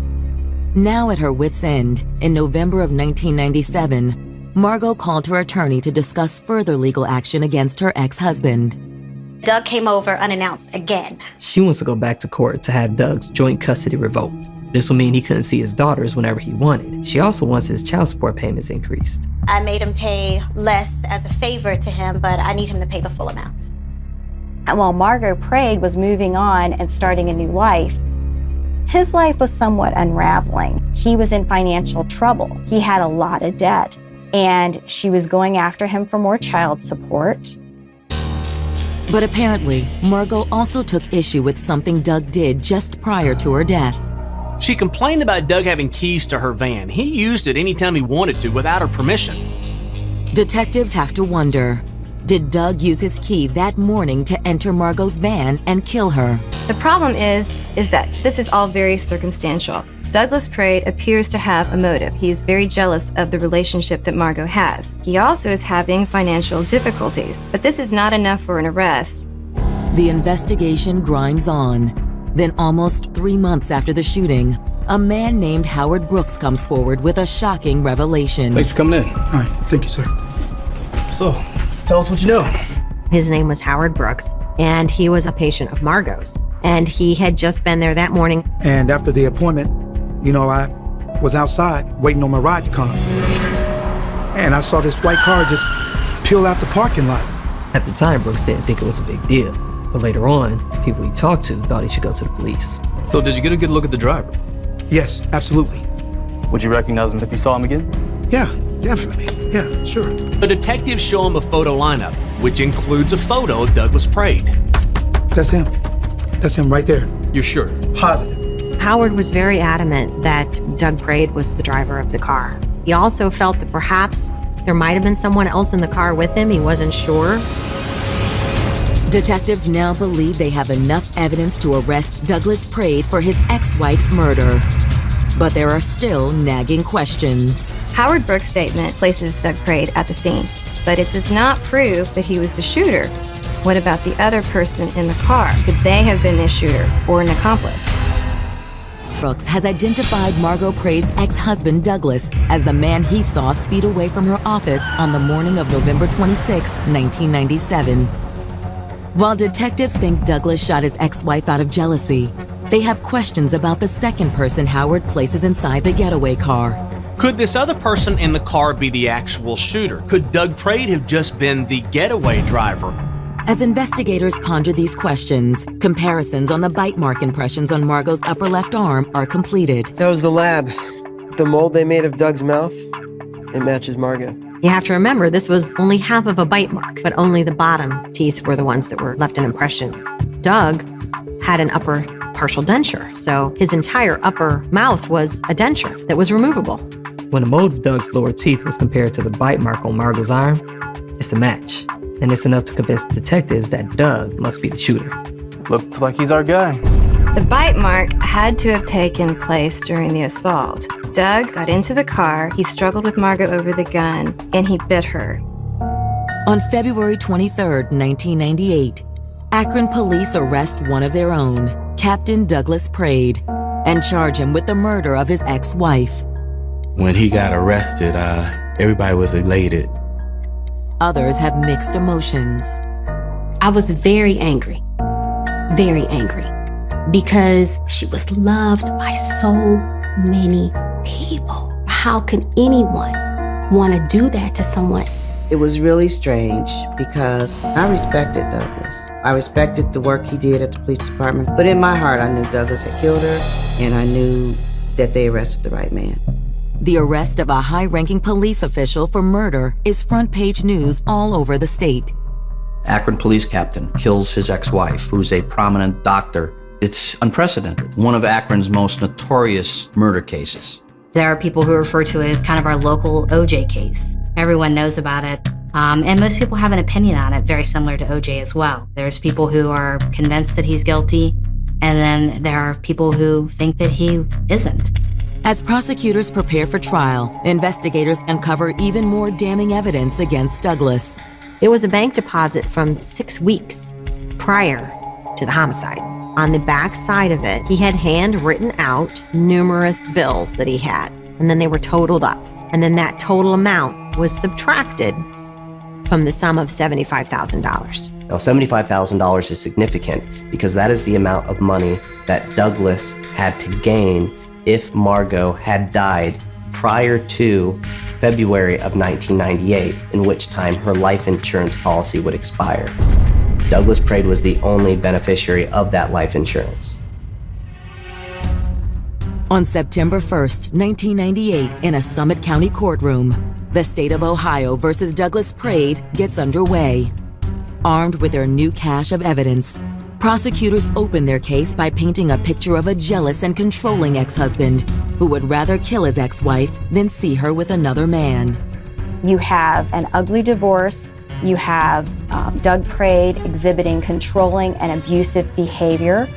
[SPEAKER 1] Now at her wit's end, in November of 1997, Margot called her attorney to discuss further legal action against her ex-husband.
[SPEAKER 10] Doug came over unannounced again.
[SPEAKER 9] She wants to go back to court to have Doug's joint custody revoked. This will mean he couldn't see his daughters whenever he wanted. She also wants his child support payments increased.
[SPEAKER 10] I made him pay less as a favor to him, but I need him to pay the full amount.
[SPEAKER 4] And while Margot Prade was moving on and starting a new life, his life was somewhat unraveling. He was in financial trouble. He had a lot of debt, and she was going after him for more child support.
[SPEAKER 1] But apparently, Margot also took issue with something Doug did just prior to her death.
[SPEAKER 7] She complained about Doug having keys to her van. He used it anytime he wanted to without her permission.
[SPEAKER 1] Detectives have to wonder, did Doug use his key that morning to enter Margot's van and kill her?
[SPEAKER 11] The problem is that this is all very circumstantial. Douglas Praed appears to have a motive. He is very jealous of the relationship that Margot has. He also is having financial difficulties, but this is not enough for an arrest.
[SPEAKER 1] The investigation grinds on. Then almost 3 months after the shooting, a man named Howard Brooks comes forward with a shocking revelation.
[SPEAKER 13] Thanks for coming in.
[SPEAKER 15] All right, thank you, sir.
[SPEAKER 13] So, tell us what you know.
[SPEAKER 2] His name was Howard Brooks, and he was a patient of Margot's. And he had just been there that morning.
[SPEAKER 15] And after the appointment, I was outside waiting on my ride to come. And I saw this white car just peel out the parking lot.
[SPEAKER 9] At the time, Brooks didn't think it was a big deal. But later on, people he talked to thought he should go to the police.
[SPEAKER 13] So did you get a good look at the driver?
[SPEAKER 15] Yes, absolutely.
[SPEAKER 13] Would you recognize him if you saw him again?
[SPEAKER 15] Yeah, definitely. Yeah, sure.
[SPEAKER 7] The detectives show him a photo lineup, which includes a photo of Douglas Praed.
[SPEAKER 15] That's him. That's him right there.
[SPEAKER 13] You're sure?
[SPEAKER 15] Positive.
[SPEAKER 2] Howard was very adamant that Doug Praed was the driver of the car. He also felt that perhaps there might have been someone else in the car with him. He wasn't sure.
[SPEAKER 1] Detectives now believe they have enough evidence to arrest Douglas Praed for his ex-wife's murder. But there are still nagging questions.
[SPEAKER 11] Howard Brooks' statement places Doug Praed at the scene, but it does not prove that he was the shooter. What about the other person in the car? Could they have been the shooter or an accomplice?
[SPEAKER 1] Brooks has identified Margot Praed's ex-husband Douglas as the man he saw speed away from her office on the morning of November 26, 1997. While detectives think Douglas shot his ex-wife out of jealousy, they have questions about the second person Howard places inside the getaway car.
[SPEAKER 7] Could this other person in the car be the actual shooter? Could Doug Praed have just been the getaway driver?
[SPEAKER 1] As investigators ponder these questions, comparisons on the bite mark impressions on Margot's upper left arm are completed.
[SPEAKER 16] That was the lab. The mold they made of Doug's mouth, it matches Margot.
[SPEAKER 2] You have to remember, this was only half of a bite mark, but only the bottom teeth were the ones that were left an impression. Doug had an upper partial denture, so his entire upper mouth was a denture that was removable.
[SPEAKER 9] When the mold of Doug's lower teeth was compared to the bite mark on Margot's arm, it's a match. And it's enough to convince detectives that Doug must be the shooter.
[SPEAKER 13] Looks like he's our guy.
[SPEAKER 11] The bite mark had to have taken place during the assault. Doug got into the car, he struggled with Margot over the gun, and he bit her.
[SPEAKER 1] On February 23, 1998, Akron police arrest one of their own, Captain Douglas Praed, and charge him with the murder of his ex-wife.
[SPEAKER 12] When he got arrested, everybody was elated.
[SPEAKER 1] Others have mixed emotions.
[SPEAKER 3] I was very angry, because she was loved by so many people. How can anyone want to do that to someone?
[SPEAKER 6] It was really strange because I respected Douglas. I respected the work he did at the police department, but in my heart, I knew Douglas had killed her, and I knew that they arrested the right man.
[SPEAKER 1] The arrest of a high-ranking police official for murder is front-page news all over the state.
[SPEAKER 5] Akron police captain kills his ex-wife, who's a prominent doctor. It's unprecedented. One of Akron's most notorious murder cases.
[SPEAKER 17] There are people who refer to it as kind of our local OJ case. Everyone knows about it, and most people have an opinion on it, very similar to OJ as well. There's people who are convinced that he's guilty, and then there are people who think that he isn't.
[SPEAKER 1] As prosecutors prepare for trial, investigators uncover even more damning evidence against Douglas.
[SPEAKER 2] It was a bank deposit from 6 weeks prior to the homicide. On the back side of it, he had handwritten out numerous bills that he had, and then they were totaled up. And then that total amount was subtracted from the sum of $75,000.
[SPEAKER 19] Now, $75,000 is significant because that is the amount of money that Douglas had to gain if Margot had died prior to February of 1998, in which time her life insurance policy would expire. Douglas Praed was the only beneficiary of that life insurance.
[SPEAKER 1] On September 1st, 1998, in a Summit County courtroom, the state of Ohio versus Douglas Praed gets underway. Armed with their new cache of evidence, Prosecutors opened their case by painting a picture of a jealous and controlling ex-husband who would rather kill his ex-wife than see her with another man.
[SPEAKER 4] You have an ugly divorce. You have Doug Prade exhibiting controlling and abusive behavior.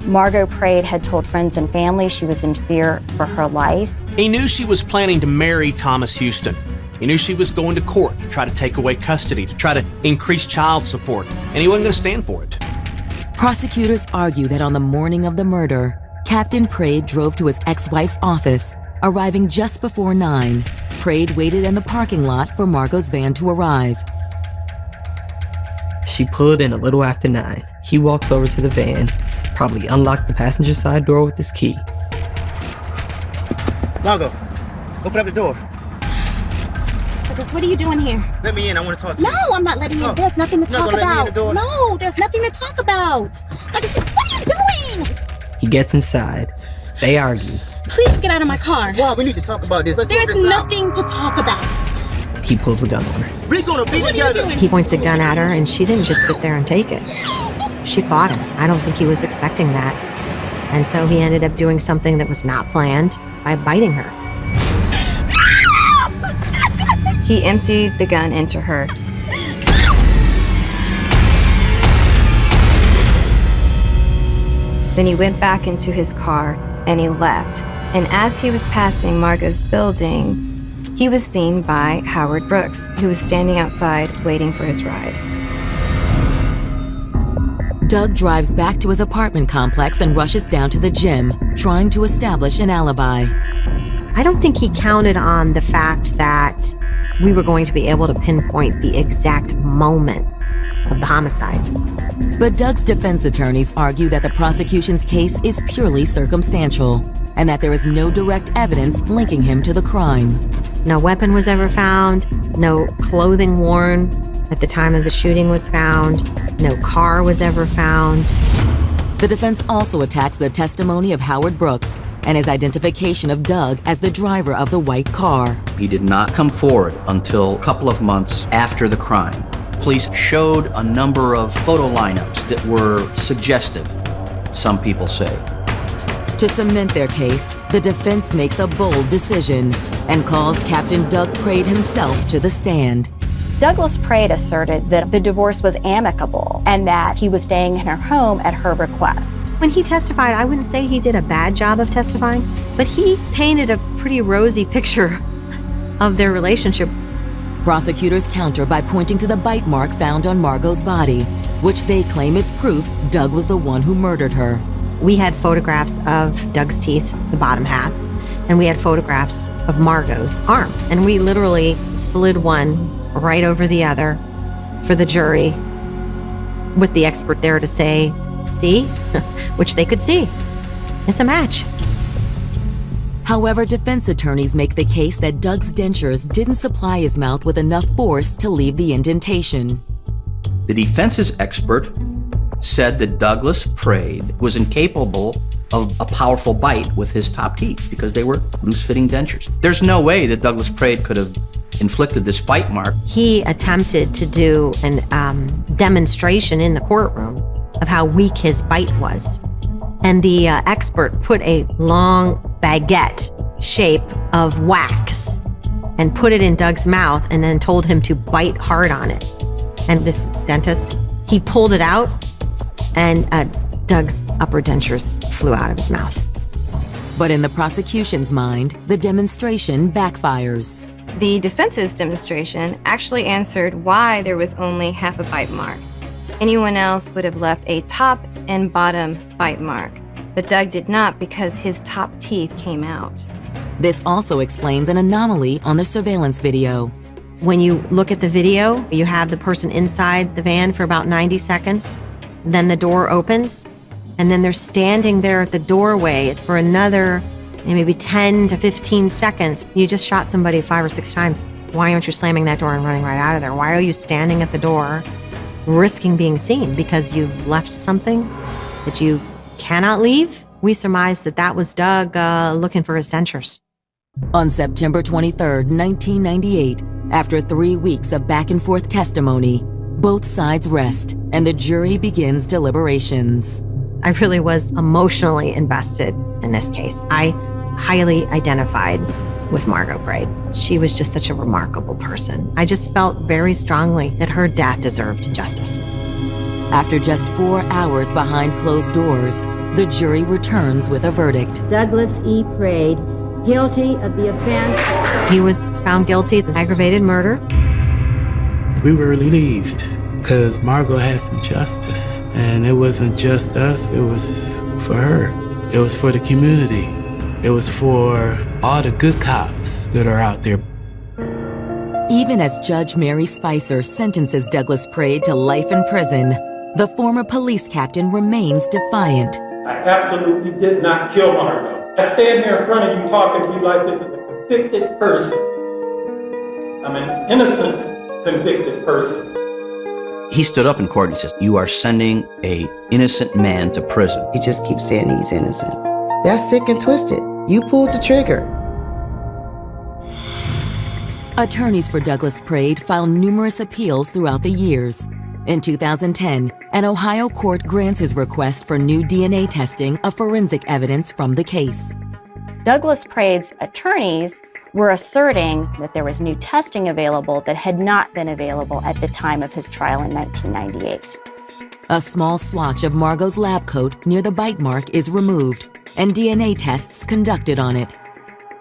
[SPEAKER 4] Margot Prade had told friends and family she was in fear for her life.
[SPEAKER 7] He knew she was planning to marry Thomas Houston. He knew she was going to court to try to take away custody, to try to increase child support, and he wasn't going to stand for it.
[SPEAKER 1] Prosecutors argue that on the morning of the murder, Captain Prade drove to his ex-wife's office, arriving just before 9. Prade waited in the parking lot for Margot's van to arrive.
[SPEAKER 9] She pulled in a little after 9. He walks over to the van, probably unlocked the passenger side door with his key.
[SPEAKER 15] Margot, open up the door.
[SPEAKER 10] Douglas, what are you doing here?
[SPEAKER 15] Let me in. I want to talk to you.
[SPEAKER 10] No, I'm not letting you in. There's nothing to talk about. No, there's nothing to talk about. Douglas, what are you doing?
[SPEAKER 9] He gets inside. They argue.
[SPEAKER 10] Please get out of my car.
[SPEAKER 15] Wow, we need to talk about this. Let's
[SPEAKER 10] There's
[SPEAKER 15] work this
[SPEAKER 10] nothing to talk about.
[SPEAKER 9] He pulls a gun on her.
[SPEAKER 15] We're gonna be together.
[SPEAKER 2] He points a gun at her, and she didn't just sit there and take it. She fought him. I don't think he was expecting that. And so he ended up doing something that was not planned by biting her.
[SPEAKER 11] He emptied the gun into her. Then he went back into his car and he left. And as he was passing Margot's building, he was seen by Howard Brooks, who was standing outside waiting for his ride.
[SPEAKER 1] Doug drives back to his apartment complex and rushes down to the gym, trying to establish an alibi.
[SPEAKER 2] I don't think he counted on the fact that we were going to be able to pinpoint the exact moment of the homicide.
[SPEAKER 1] But Doug's defense attorneys argue that the prosecution's case is purely circumstantial and that there is no direct evidence linking him to the crime.
[SPEAKER 2] No weapon was ever found, no clothing worn at the time of the shooting was found, no car was ever found.
[SPEAKER 1] The defense also attacks the testimony of Howard Brooks and his identification of Doug as the driver of the white car.
[SPEAKER 5] He did not come forward until a couple of months after the crime. Police showed a number of photo lineups that were suggestive, some people say.
[SPEAKER 1] To cement their case, the defense makes a bold decision and calls Captain Doug Prade himself to the stand.
[SPEAKER 4] Douglas Prade asserted that the divorce was amicable and that he was staying in her home at her request.
[SPEAKER 2] When he testified, I wouldn't say he did a bad job of testifying, but he painted a pretty rosy picture of their relationship.
[SPEAKER 1] Prosecutors counter by pointing to the bite mark found on Margot's body, which they claim is proof Doug was the one who murdered her.
[SPEAKER 2] We had photographs of Doug's teeth, the bottom half, and we had photographs of Margot's arm. And we literally slid one right over the other for the jury with the expert there to say, see, which they could see. It's a match.
[SPEAKER 1] However, defense attorneys make the case that Doug's dentures didn't supply his mouth with enough force to leave the indentation.
[SPEAKER 5] The defense's expert said that Douglas Prade was incapable of a powerful bite with his top teeth because they were loose-fitting dentures. There's no way that Douglas Prade could have inflicted this bite mark.
[SPEAKER 2] He attempted to do an demonstration in the courtroom of how weak his bite was. And the expert put a long baguette shape of wax and put it in Doug's mouth and then told him to bite hard on it. And this dentist, he pulled it out and Doug's upper dentures flew out of his mouth.
[SPEAKER 1] But in the prosecution's mind, the demonstration backfires.
[SPEAKER 11] The defense's demonstration actually answered why there was only half a bite mark. Anyone else would have left a top and bottom bite mark, but Doug did not because his top teeth came out.
[SPEAKER 1] This also explains an anomaly on the surveillance video.
[SPEAKER 2] When you look at the video, you have the person inside the van for about 90 seconds, then the door opens, and then they're standing there at the doorway for another maybe 10 to 15 seconds. You just shot somebody 5 or 6 times. Why aren't you slamming that door and running right out of there? Why are you standing at the door risking being seen? Because you've left something that you cannot leave? We surmised that that was Doug looking for his dentures.
[SPEAKER 1] On September 23rd, 1998, after 3 weeks of back-and-forth testimony, Both sides rest, and the jury begins deliberations.
[SPEAKER 2] I really was emotionally invested in this case. I highly identified with Margot Braid. She was just such a remarkable person. I just felt very strongly that her death deserved justice.
[SPEAKER 1] After just 4 hours behind closed doors, the jury returns with a verdict.
[SPEAKER 18] Douglas E. Braid, guilty of the offense.
[SPEAKER 2] He was found guilty of aggravated murder.
[SPEAKER 12] We were relieved because Margot had some justice. And it wasn't just us, it was for her. It was for the community. It was for all the good cops that are out there.
[SPEAKER 1] Even as Judge Mary Spicer sentences Douglas Braid to life in prison, the former police captain remains defiant.
[SPEAKER 22] I absolutely did not kill Margot. I stand here in front of you talking to you like this is a convicted person. I'm an innocent convicted person.
[SPEAKER 5] He stood up in court and he says, "You are sending an innocent man to prison."
[SPEAKER 6] He just keeps saying he's innocent. That's sick and twisted. You pulled the trigger.
[SPEAKER 1] Attorneys for Douglas Braid filed numerous appeals throughout the years. In 2010, an Ohio court grants his request for new DNA testing of forensic evidence from the case.
[SPEAKER 4] Douglas Braid's attorneys were asserting that there was new testing available that had not been available at the time of his trial in 1998.
[SPEAKER 1] A small swatch of Margot's lab coat near the bite mark is removed, and DNA tests conducted on it.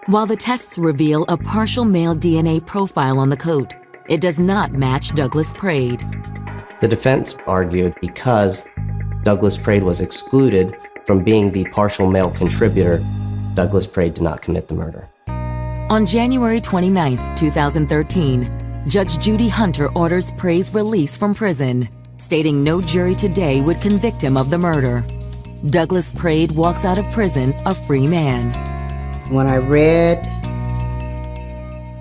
[SPEAKER 1] While the tests reveal a partial male DNA profile on the coat, it does not match Douglas Braid.
[SPEAKER 19] The defense argued because Douglas Braid was excluded from being the partial male contributor, Douglas Braid did not commit the murder.
[SPEAKER 1] On January 29, 2013, Judge Judy Hunter orders Braid's release from prison, stating no jury today would convict him of the murder. Douglas Braid walks out of prison a free man.
[SPEAKER 6] When I read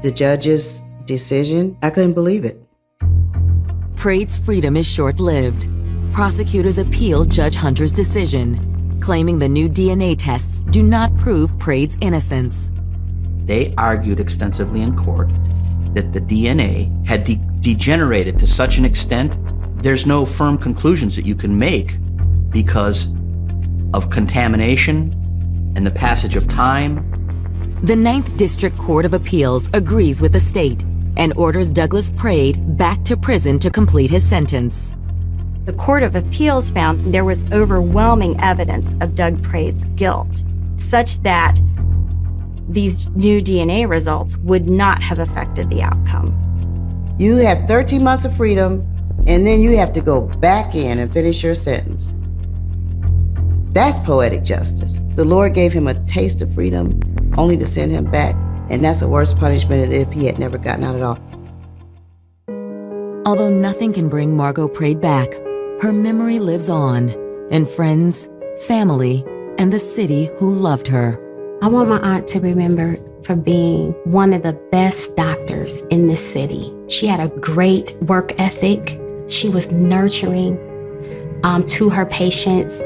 [SPEAKER 6] the judge's decision, I couldn't believe it.
[SPEAKER 1] Braid's freedom is short-lived. Prosecutors appeal Judge Hunter's decision, claiming the new DNA tests do not prove Braid's innocence.
[SPEAKER 5] They argued extensively in court that the DNA had degenerated to such an extent, there's no firm conclusions that you can make because of contamination and the passage of time.
[SPEAKER 1] The 9th District Court of Appeals agrees with the state and orders Douglas Braid back to prison to complete his sentence.
[SPEAKER 4] The Court of Appeals found there was overwhelming evidence of Doug Braid's guilt, such that these new DNA results would not have affected the outcome.
[SPEAKER 6] You have 13 months of freedom, and then you have to go back in and finish your sentence. That's poetic justice. The Lord gave him a taste of freedom only to send him back, and that's a worse punishment than if he had never gotten out at all.
[SPEAKER 1] Although nothing can bring Margot Braid back, her memory lives on in friends, family, and the city who loved her.
[SPEAKER 3] I want my aunt to remember for being one of the best doctors in this city. She had a great work ethic. She was nurturing to her patients.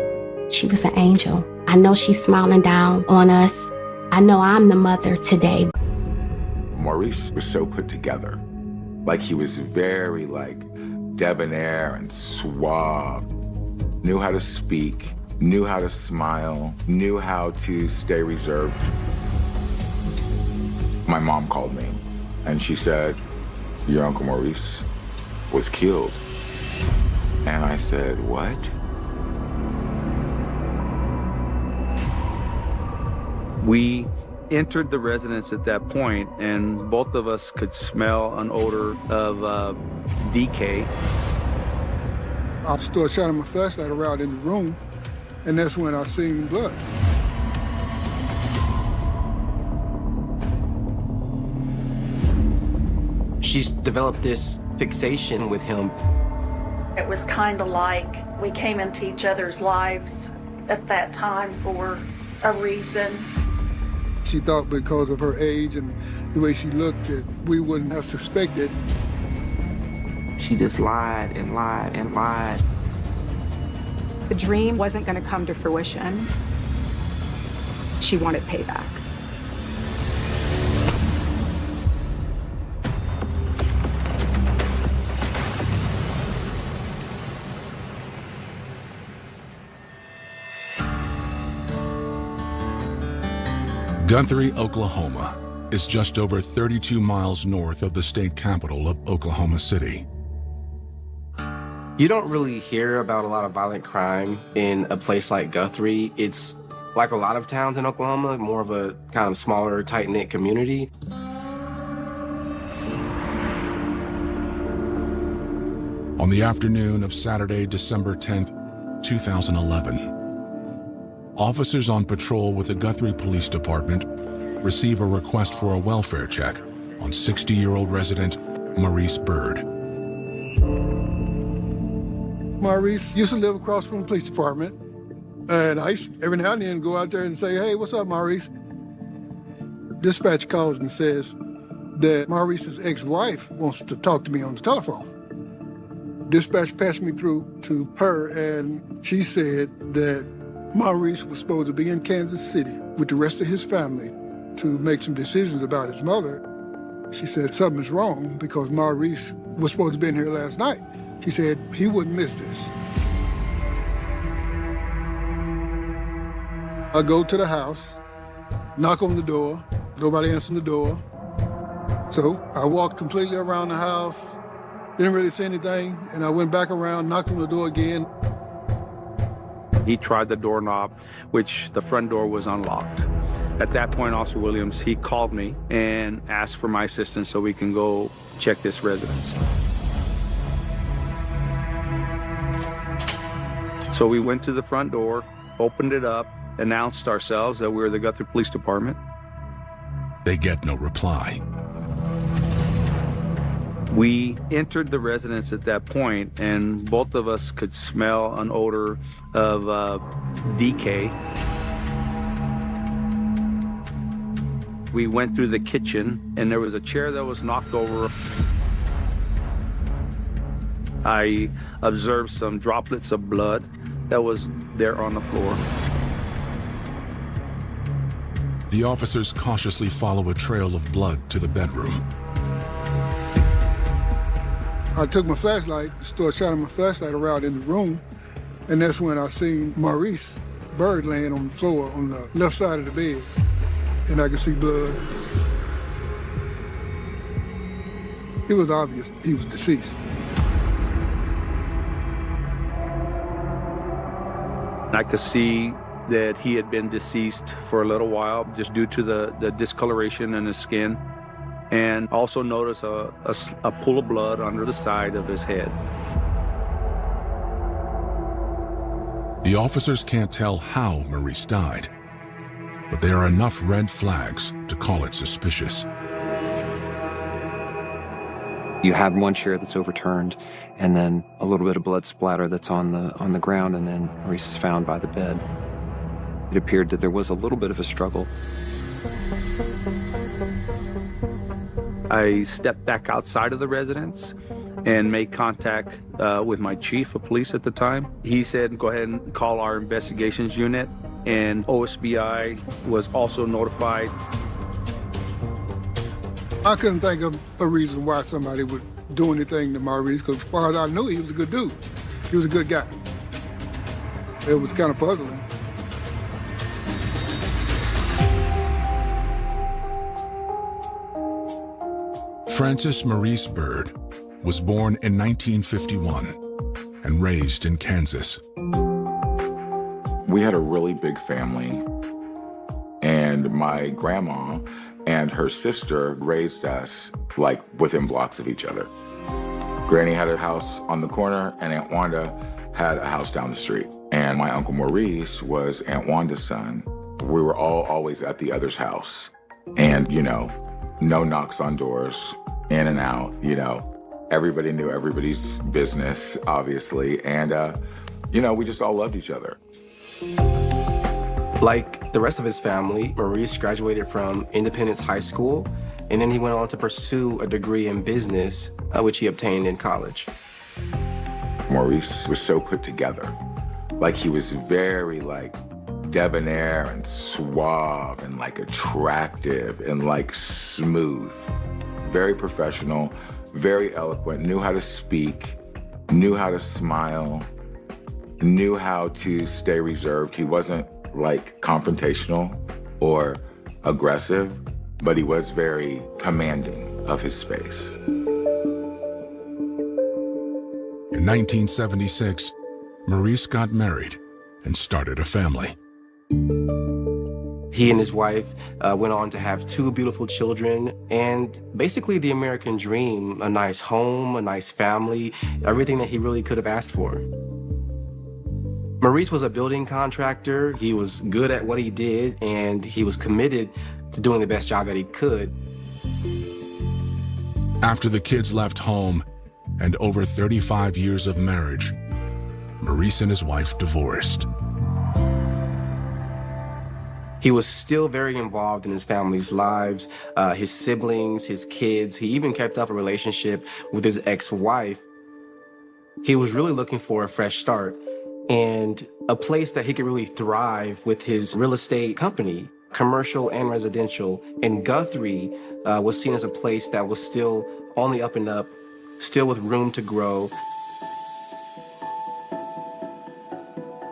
[SPEAKER 3] She was an angel. I know she's smiling down on us. I know I'm the mother today.
[SPEAKER 23] Maurice was so put together. Like he was very debonair and suave. Knew how to speak, knew how to smile, knew how to stay reserved. My mom called me and she said, "Your Uncle Maurice was killed." And I said, "What?"
[SPEAKER 24] We entered the residence at that point, and both of us could smell an odor of decay.
[SPEAKER 25] I started shining my flashlight around in the room, and that's when I seen blood.
[SPEAKER 26] She's developed this fixation with him.
[SPEAKER 27] It was kind of like we came into each other's lives at that time for a reason.
[SPEAKER 25] She thought because of her age and the way she looked that we wouldn't have suspected.
[SPEAKER 28] She just lied and lied and lied.
[SPEAKER 29] The dream wasn't going to come to fruition. She wanted payback.
[SPEAKER 7] Guthrie, Oklahoma is just over 32 miles north of the state capital of Oklahoma City.
[SPEAKER 26] You don't really hear about a lot of violent crime in a place like Guthrie. It's like a lot of towns in Oklahoma, more of a kind of smaller, tight-knit community.
[SPEAKER 7] On the afternoon of Saturday, December 10th, 2011, officers on patrol with the Guthrie Police Department receive a request for a welfare check on 60-year-old resident Maurice Byrd.
[SPEAKER 25] Maurice used to live across from the police department, and I used to, every now and then, go out there and say, "Hey, what's up, Maurice?" Dispatch calls and says that Maurice's ex-wife wants to talk to me on the telephone. Dispatch passed me through to her, and she said that Maurice was supposed to be in Kansas City with the rest of his family to make some decisions about his mother. She said something's wrong because Maurice was supposed to be in here last night. She said he wouldn't miss this. I go to the house, knock on the door, nobody answered the door. So I walked completely around the house, didn't really see anything, and I went back around, knocked on the door again.
[SPEAKER 24] He tried the doorknob, which the front door was unlocked. At that point, Officer Williams, he called me and asked for my assistance so we can go check this residence. So we went to the front door, opened it up, announced ourselves that we were the Guthrie Police Department.
[SPEAKER 7] They get no reply.
[SPEAKER 24] We entered the residence at that point, and both of us could smell an odor of decay. We went through the kitchen, and there was a chair that was knocked over. I observed some droplets of blood that was there on the floor.
[SPEAKER 7] The officers cautiously follow a trail of blood to the bedroom.
[SPEAKER 25] I took my flashlight, started shining my flashlight around in the room, and that's when I seen Maurice Byrd laying on the floor on the left side of the bed, and I could see blood. It was obvious he was deceased.
[SPEAKER 24] I could see that he had been deceased for a little while just due to the discoloration in his skin, and also notice a pool of blood under the side of his head.
[SPEAKER 7] The officers can't tell how Maurice died, but there are enough red flags to call it suspicious.
[SPEAKER 8] You have one chair that's overturned, and then a little bit of blood splatter that's on the ground, and then Maurice is found by the bed. It appeared that there was a little bit of a struggle.
[SPEAKER 24] I stepped back outside of the residence and made contact with my chief of police at the time. He said, go ahead and call our investigations unit, and OSBI was also notified.
[SPEAKER 25] I couldn't think of a reason why somebody would do anything to Maurice, because as far as I knew, he was a good dude. He was a good guy. It was kind of puzzling.
[SPEAKER 7] Francis Maurice Byrd was born in 1951 and raised in Kansas.
[SPEAKER 23] We had a really big family, and my grandma and her sister raised us like within blocks of each other. Granny had a house on the corner, and Aunt Wanda had a house down the street. And my Uncle Maurice was Aunt Wanda's son. We were all always at the other's house. And, you know, no knocks on doors, in and out, you know. Everybody knew everybody's business, obviously. And, you know, we just all loved each other.
[SPEAKER 26] Like the rest of his family, Maurice graduated from Independence High School, and then he went on to pursue a degree in business, which he obtained in college.
[SPEAKER 23] Maurice was so put together. Like, he was very, like, debonair and suave and, like, attractive and, like, smooth. Very professional, very eloquent, knew how to speak, knew how to smile, knew how to stay reserved. He wasn't, like, confrontational or aggressive, but he was very commanding of his space.
[SPEAKER 7] In 1976, Maurice got married and started a family.
[SPEAKER 26] He and his wife went on to have 2 beautiful children and basically the American dream, a nice home, a nice family, everything that he really could have asked for. Maurice was a building contractor. He was good at what he did, and he was committed to doing the best job that he could.
[SPEAKER 7] After the kids left home and over 35 years of marriage, Maurice and his wife divorced.
[SPEAKER 26] He was still very involved in his family's lives, his siblings, his kids. He even kept up a relationship with his ex-wife. He was really looking for a fresh start and a place that he could really thrive with his real estate company, commercial and residential. And Guthrie was seen as a place that was still on the up and up, still with room to grow.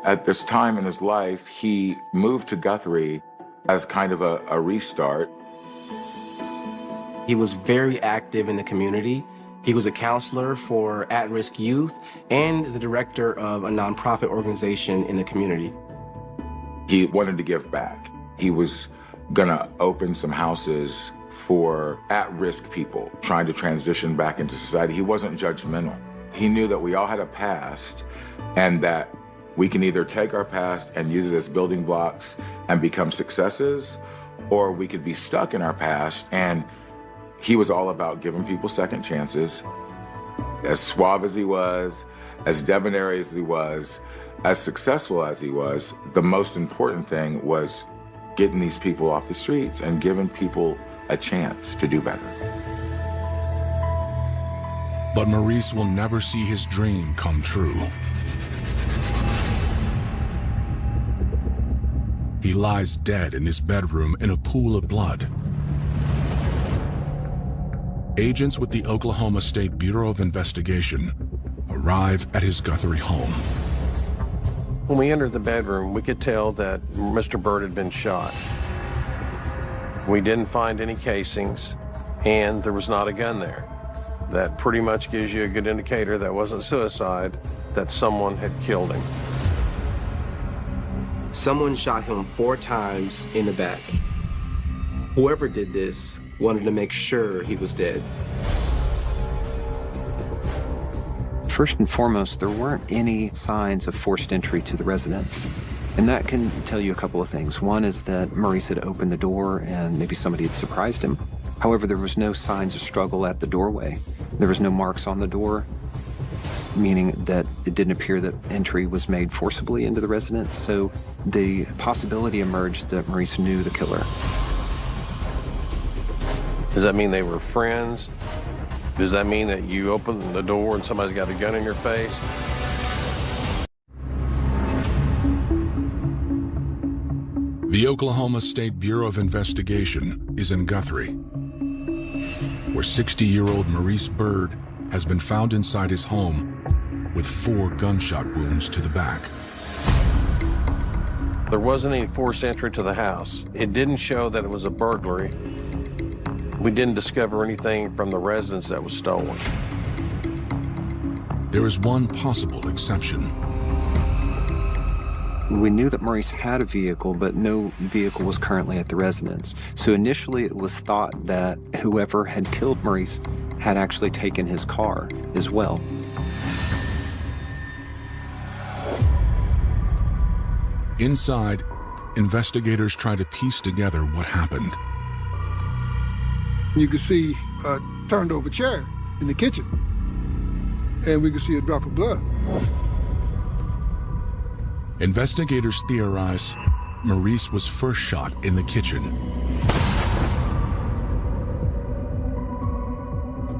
[SPEAKER 23] At this time in his life, he moved to Guthrie as kind of a restart.
[SPEAKER 26] He was very active in the community. He was a counselor for at-risk youth and the director of a nonprofit organization in the community.
[SPEAKER 23] He wanted to give back. He was gonna open some houses for at-risk people trying to transition back into society. He wasn't judgmental. He knew that we all had a past and that we can either take our past and use it as building blocks and become successes, or we could be stuck in our past. And he was all about giving people second chances. As suave as he was, as debonair as he was, as successful as he was, the most important thing was getting these people off the streets and giving people a chance to do better.
[SPEAKER 7] But Maurice will never see his dream come true. He lies dead in his bedroom in a pool of blood. Agents with the Oklahoma State Bureau of Investigation arrive at his Guthrie home.
[SPEAKER 9] When we entered the bedroom, we could tell that Mr. Byrd had been shot. We didn't find any casings, and there was not a gun there. That pretty much gives you a good indicator that wasn't suicide, that someone had killed him.
[SPEAKER 26] Someone shot him 4 times in the back. Whoever did this wanted to make sure he was dead.
[SPEAKER 8] First and foremost, there weren't any signs of forced entry to the residence. And that can tell you a couple of things. One is that Maurice had opened the door and maybe somebody had surprised him. However, there was no signs of struggle at the doorway. There was no marks on the door, meaning that it didn't appear that entry was made forcibly into the residence. So the possibility emerged that Maurice knew the killer.
[SPEAKER 9] Does that mean they were friends? Does that mean that you open the door and somebody's got a gun in your face?
[SPEAKER 7] The Oklahoma State Bureau of Investigation is in Guthrie, where 60-year-old Maurice Byrd has been found inside his home with 4 gunshot wounds to the back.
[SPEAKER 9] There wasn't any forced entry to the house. It didn't show that it was a burglary. We didn't discover anything from the residence that was stolen.
[SPEAKER 7] There is one possible exception.
[SPEAKER 8] We knew that Maurice had a vehicle, but no vehicle was currently at the residence. So initially it was thought that whoever had killed Maurice had actually taken his car as well.
[SPEAKER 7] Inside, investigators try to piece together what happened.
[SPEAKER 25] You could see a turned over chair in the kitchen, and we could see a drop of blood.
[SPEAKER 7] Investigators theorize Maurice was first shot in the kitchen.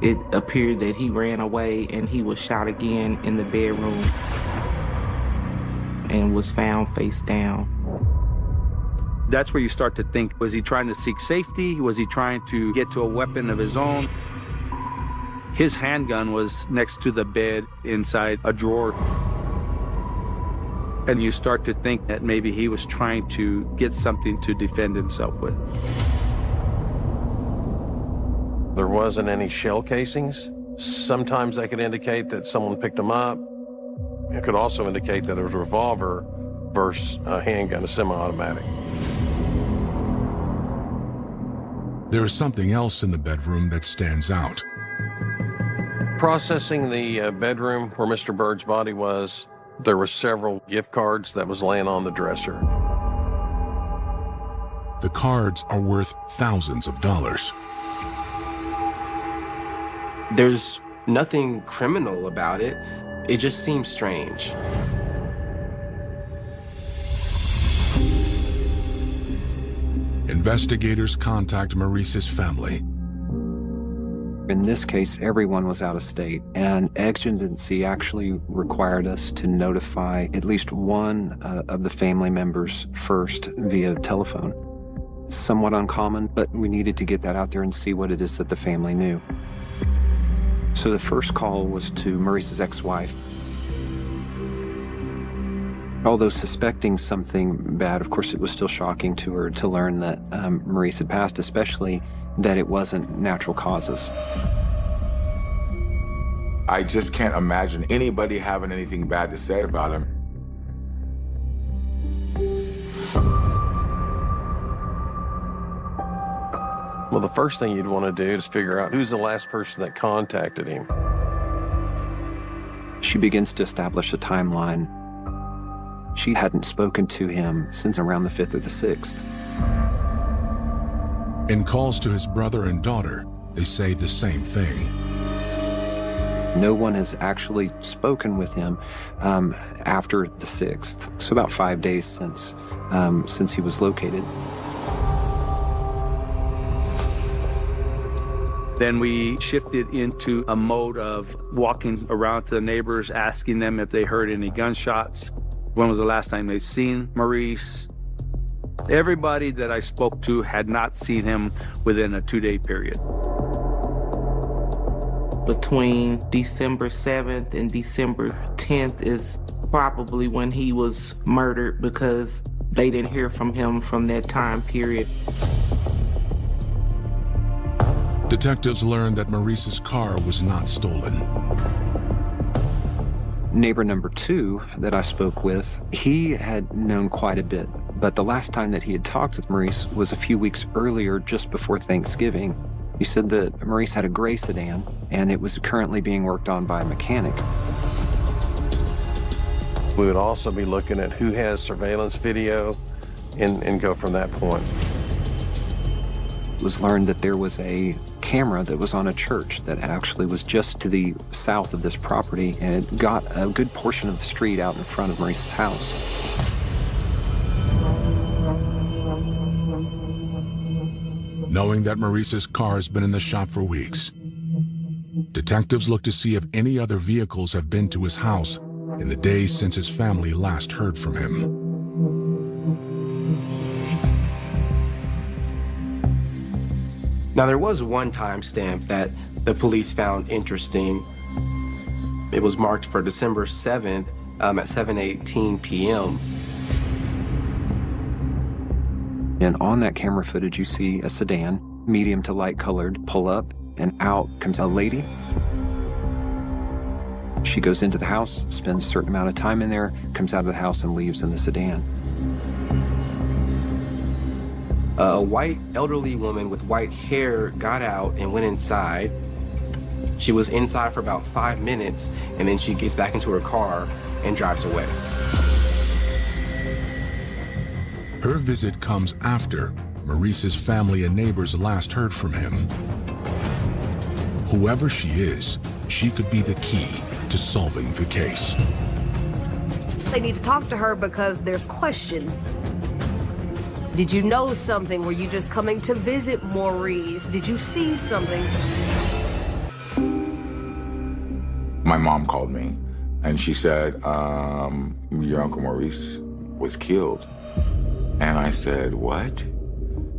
[SPEAKER 28] It appeared that he ran away and he was shot again in the bedroom and was found face down.
[SPEAKER 24] That's where you start to think, was he trying to seek safety? Was he trying to get to a weapon of his own? His handgun was next to the bed inside a drawer. And you start to think that maybe he was trying to get something to defend himself with.
[SPEAKER 9] There wasn't any shell casings. Sometimes that could indicate that someone picked them up. It could also indicate that it was a revolver versus a handgun, a semi-automatic.
[SPEAKER 7] There is something else in the bedroom that stands out.
[SPEAKER 9] Processing the bedroom where Mr. Byrd's body was, there were several gift cards that was laying on the dresser.
[SPEAKER 7] The cards are worth thousands of dollars.
[SPEAKER 26] There's nothing criminal about it. It just seems strange.
[SPEAKER 7] Investigators contact Maurice's family.
[SPEAKER 8] In this case, everyone was out of state, and exigency actually required us to notify at least one of the family members first via telephone. Somewhat uncommon, but we needed to get that out there and see what it is that the family knew. So the first call was to Maurice's ex-wife. Although suspecting something bad, of course, it was still shocking to her to learn that Maurice had passed, especially that it wasn't natural causes.
[SPEAKER 23] I just can't imagine anybody having anything bad to say about him.
[SPEAKER 9] Well, the first thing you'd want to do is figure out who's the last person that contacted him.
[SPEAKER 8] She begins to establish a timeline. She hadn't spoken to him since around the 5th or the 6th.
[SPEAKER 7] In calls to his brother and daughter, they say the same thing.
[SPEAKER 8] No one has actually spoken with him after the 6th, so about 5 days since he was located.
[SPEAKER 24] Then we shifted into a mode of walking around to the neighbors, asking them if they heard any gunshots. When was the last time they'd seen Maurice? Everybody that I spoke to had not seen him within a 2-day period.
[SPEAKER 28] Between December 7th and December 10th is probably when he was murdered, because they didn't hear from him from that time period.
[SPEAKER 7] Detectives learned that Maurice's car was not stolen.
[SPEAKER 8] Neighbor number 2 that I spoke with, he had known quite a bit, but the last time that he had talked with Maurice was a few weeks earlier, just before Thanksgiving. He said that Maurice had a gray sedan, and it was currently being worked on by a mechanic.
[SPEAKER 9] We would also be looking at who has surveillance video and go from that point.
[SPEAKER 8] It was learned that there was a camera that was on a church that actually was just to the south of this property, and it got a good portion of the street out in front of Maurice's house.
[SPEAKER 7] Knowing that Maurice's car has been in the shop for weeks, detectives look to see if any other vehicles have been to his house in the days since his family last heard from him.
[SPEAKER 26] Now, there was one timestamp that the police found interesting. It was marked for December 7th at 7:18 p.m.
[SPEAKER 8] And on that camera footage, you see a sedan, medium to light colored, pull up, and out comes a lady. She goes into the house, spends a certain amount of time in there, comes out of the house and leaves in the sedan.
[SPEAKER 26] A white elderly woman with white hair got out and went inside. She was inside for about 5 minutes, and then she gets back into her car and drives away.
[SPEAKER 7] Her visit comes after Maurice's family and neighbors last heard from him. Whoever she is, she could be the key to solving the case.
[SPEAKER 10] They need to talk to her because there's questions. Did you know something? Were you just coming to visit Maurice? Did you see something?
[SPEAKER 23] My mom called me and she said, your Uncle Maurice was killed. And I said, what?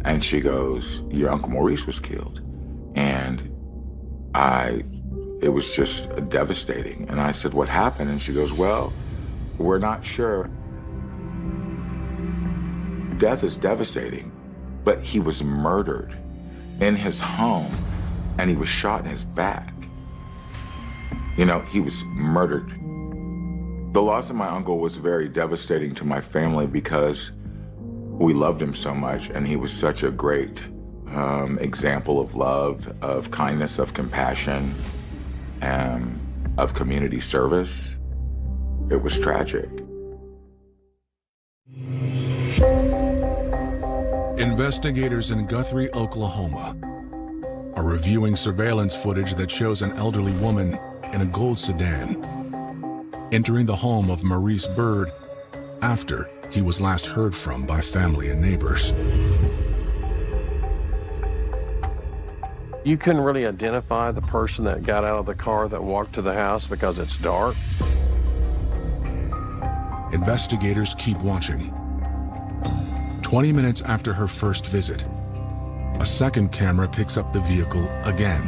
[SPEAKER 23] And she goes, your Uncle Maurice was killed. And it was just devastating. And I said, what happened? And she goes, well, we're not sure. Death is devastating, but he was murdered in his home and he was shot in his back. You know, he was murdered. The loss of my uncle was very devastating to my family because we loved him so much, and he was such a great example of love, of kindness, of compassion, and of community service. It was tragic.
[SPEAKER 7] Investigators in Guthrie, Oklahoma, are reviewing surveillance footage that shows an elderly woman in a gold sedan entering the home of Maurice Byrd after he was last heard from by family and neighbors.
[SPEAKER 9] You couldn't really identify the person that got out of the car that walked to the house because it's dark.
[SPEAKER 7] Investigators keep watching. 20 minutes after her first visit, a second camera picks up the vehicle again.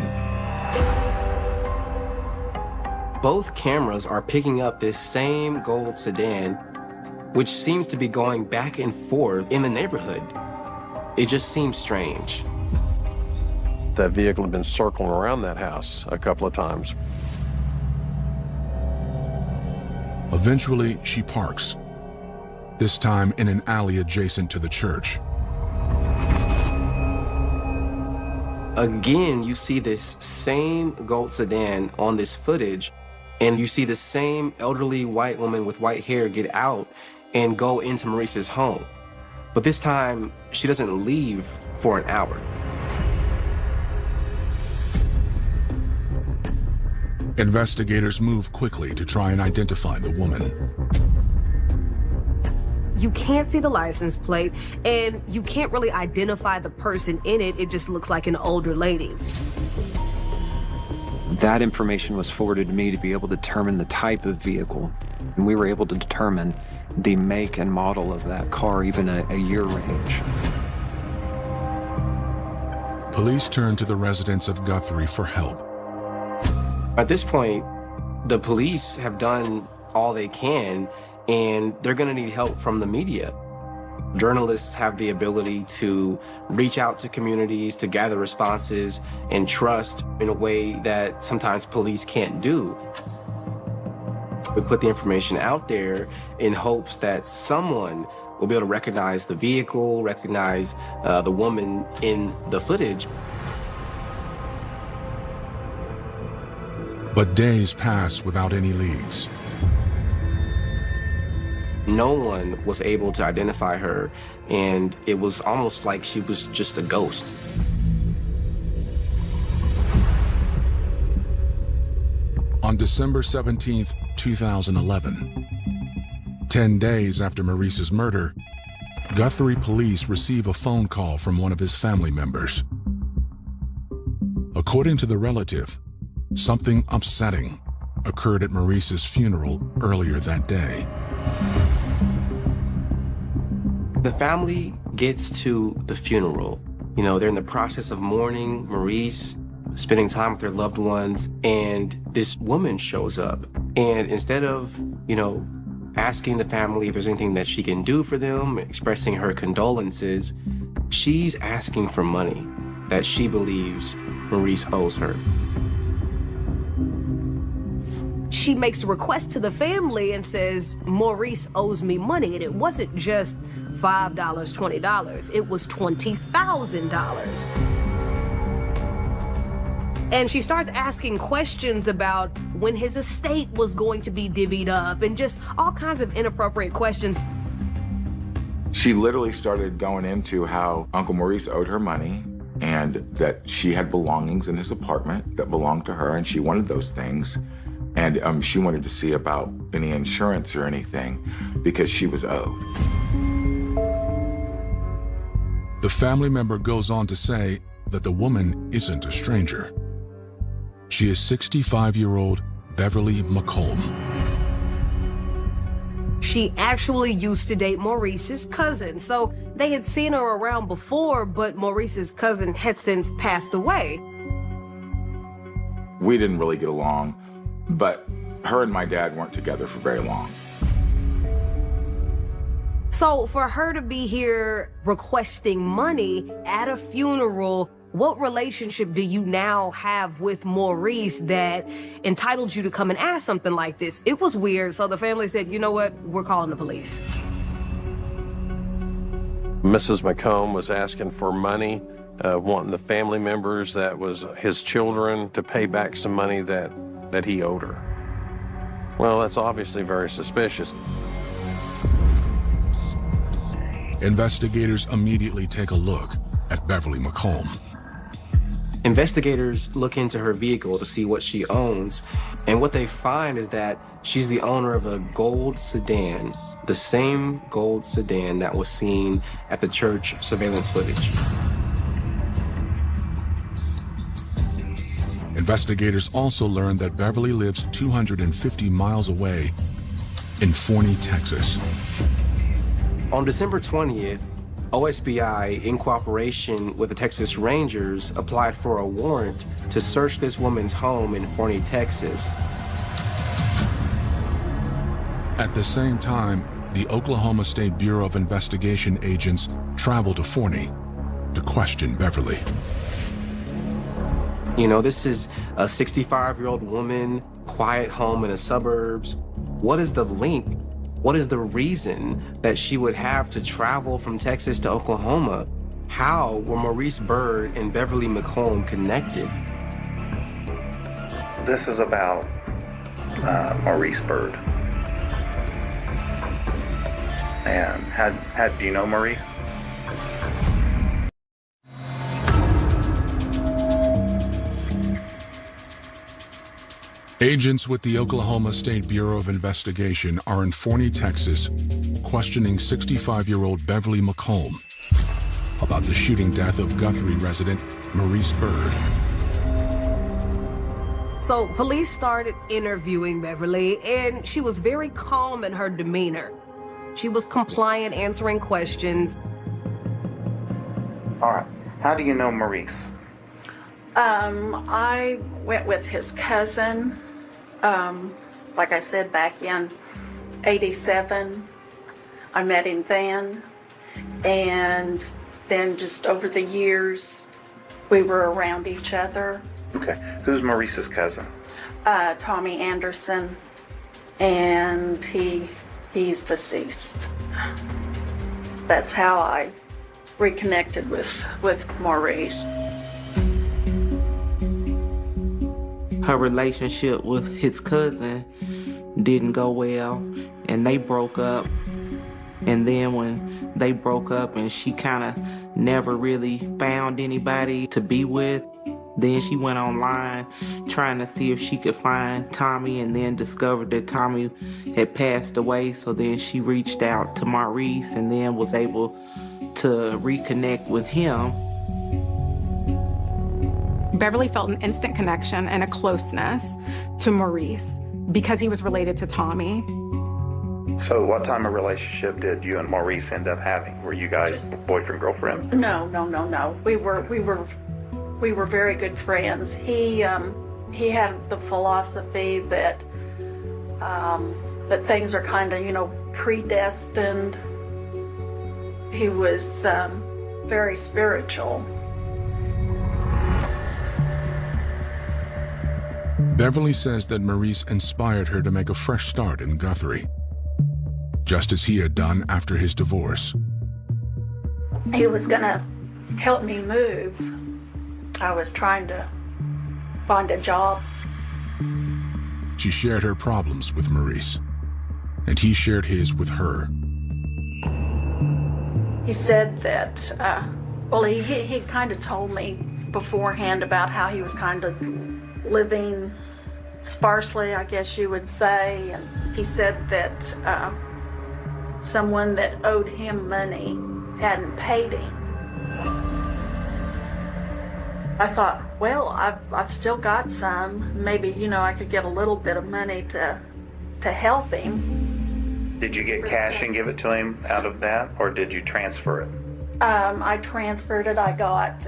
[SPEAKER 26] Both cameras are picking up this same gold sedan, which seems to be going back and forth in the neighborhood. It just seems strange.
[SPEAKER 9] That vehicle had been circling around that house a couple of times.
[SPEAKER 7] Eventually, she parks, this time in an alley adjacent to the church.
[SPEAKER 26] Again, you see this same gold sedan on this footage, and you see the same elderly white woman with white hair get out and go into Maurice's home. But this time, she doesn't leave for an hour.
[SPEAKER 7] Investigators move quickly to try and identify the woman.
[SPEAKER 10] You can't see the license plate, and you can't really identify the person in it. It just looks like an older lady.
[SPEAKER 8] That information was forwarded to me to be able to determine the type of vehicle. And we were able to determine the make and model of that car, even a year range.
[SPEAKER 7] Police turn to the residents of Guthrie for help.
[SPEAKER 26] At this point, the police have done all they can, and they're going to need help from the media. Journalists have the ability to reach out to communities, to gather responses and trust in a way that sometimes police can't do. We put the information out there in hopes that someone will be able to recognize the vehicle, recognize the woman in the footage.
[SPEAKER 7] But days pass without any leads.
[SPEAKER 26] No one was able to identify her, and it was almost like she was just a ghost.
[SPEAKER 7] On December 17th, 2011, 10 days after Maurice's murder, Guthrie police receive a phone call from one of his family members. According to the relative, something upsetting occurred at Maurice's funeral earlier that day.
[SPEAKER 26] The family gets to the funeral. You know, they're in the process of mourning Maurice, spending time with their loved ones, and this woman shows up. And instead of, asking the family if there's anything that she can do for them, expressing her condolences, she's asking for money that she believes Maurice owes her.
[SPEAKER 10] She makes a request to the family and says, Maurice owes me money. And it wasn't just $5, $20. It was $20,000. And she starts asking questions about when his estate was going to be divvied up and just all kinds of inappropriate questions.
[SPEAKER 23] She literally started going into how Uncle Maurice owed her money and that she had belongings in his apartment that belonged to her, and she wanted those things. And she wanted to see about any insurance or anything because she was owed.
[SPEAKER 7] The family member goes on to say that the woman isn't a stranger. She is 65-year-old Beverly McComb.
[SPEAKER 10] She actually used to date Maurice's cousin, so they had seen her around before, but Maurice's cousin had since passed away.
[SPEAKER 23] We didn't really get along, but her and my dad weren't together for very long.
[SPEAKER 10] So for her to be here requesting money at a funeral, what relationship do you now have with Maurice that entitled you to come and ask something like this? It was weird. So the family said, you know what? We're calling the police.
[SPEAKER 9] Mrs. McComb was asking for money, wanting the family members, that was his children, to pay back some money that he owed her. Well, that's obviously very suspicious.
[SPEAKER 7] Investigators immediately take a look at Beverly McComb.
[SPEAKER 26] Investigators look into her vehicle to see what she owns, and what they find is that she's the owner of a gold sedan, the same gold sedan that was seen at the church surveillance footage.
[SPEAKER 7] Investigators also learned that Beverly lives 250 miles away in Forney, Texas.
[SPEAKER 26] On December 20th, OSBI, in cooperation with the Texas Rangers, applied for a warrant to search this woman's home in Forney, Texas.
[SPEAKER 7] At the same time, the Oklahoma State Bureau of Investigation agents traveled to Forney to question Beverly.
[SPEAKER 26] You know, this is a 65-year-old woman, quiet home in the suburbs. What is the link? What is the reason that she would have to travel from Texas to Oklahoma? How were Maurice Byrd and Beverly McComb connected?
[SPEAKER 11] This is about Maurice Byrd. And do you know Maurice?
[SPEAKER 7] Agents with the Oklahoma State Bureau of Investigation are in Forney, Texas, questioning 65-year-old Beverly McComb about the shooting death of Guthrie resident Maurice Byrd.
[SPEAKER 10] So police started interviewing Beverly, and she was very calm in her demeanor. She was compliant, answering questions.
[SPEAKER 11] All right. How do you know Maurice?
[SPEAKER 27] I went with his cousin, like I said, back in '87. I met him then, and then just over the years, we were around each other.
[SPEAKER 11] Okay. Who's Maurice's cousin?
[SPEAKER 27] Tommy Anderson, and he's deceased. That's how I reconnected with Maurice.
[SPEAKER 28] Her relationship with his cousin didn't go well, and they broke up. And then when they broke up and she kind of never really found anybody to be with, then she went online trying to see if she could find Tommy, and then discovered that Tommy had passed away. So then she reached out to Maurice and then was able to reconnect with him.
[SPEAKER 29] Beverly felt an instant connection and a closeness to Maurice because he was related to Tommy.
[SPEAKER 11] So what type of relationship did you and Maurice end up having? Were you guys boyfriend, girlfriend?
[SPEAKER 27] No. We were very good friends. He had the philosophy that that things are kind of, predestined. He was very spiritual.
[SPEAKER 7] Beverly says that Maurice inspired her to make a fresh start in Guthrie, just as he had done after his divorce.
[SPEAKER 27] He was gonna help me move. I was trying to find a job.
[SPEAKER 7] She shared her problems with Maurice, and he shared his with her.
[SPEAKER 27] He said that, he kind of told me beforehand about how he was kind of living sparsely, I guess you would say. And he said that someone that owed him money hadn't paid him. I thought, well, I've still got some. Maybe, I could get a little bit of money to help him.
[SPEAKER 11] Did you get cash and give it to him out of that, or did you transfer it?
[SPEAKER 27] I transferred it. I got,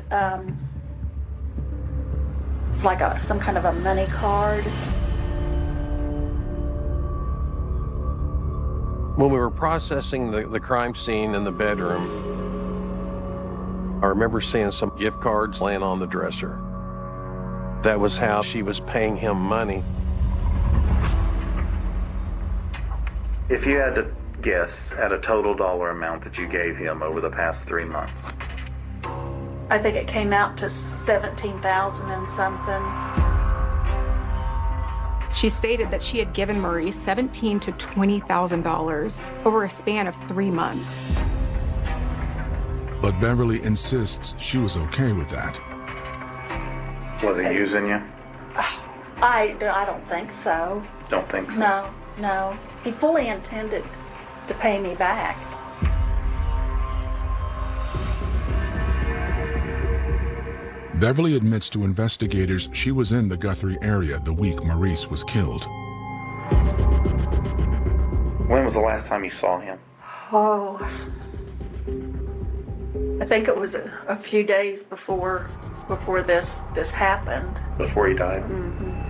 [SPEAKER 27] it's like some kind of a money card.
[SPEAKER 9] When we were processing the crime scene in the bedroom, I remember seeing some gift cards laying on the dresser. That was how she was paying him money.
[SPEAKER 11] If you had to guess at a total dollar amount that you gave him over the past 3 months.
[SPEAKER 27] I think it came out to $17,000 and something.
[SPEAKER 29] She stated that she had given Maurice $17,000 to $20,000 over a span of 3 months.
[SPEAKER 7] But Beverly insists she was okay with that.
[SPEAKER 11] Was he using you?
[SPEAKER 27] I don't think so.
[SPEAKER 11] Don't think so?
[SPEAKER 27] No. He fully intended to pay me back.
[SPEAKER 7] Beverly admits to investigators she was in the Guthrie area the week Maurice was killed.
[SPEAKER 11] When was the last time you saw him?
[SPEAKER 27] Oh, I think it was a few days before this happened.
[SPEAKER 11] Before he died?
[SPEAKER 27] Mm-hmm.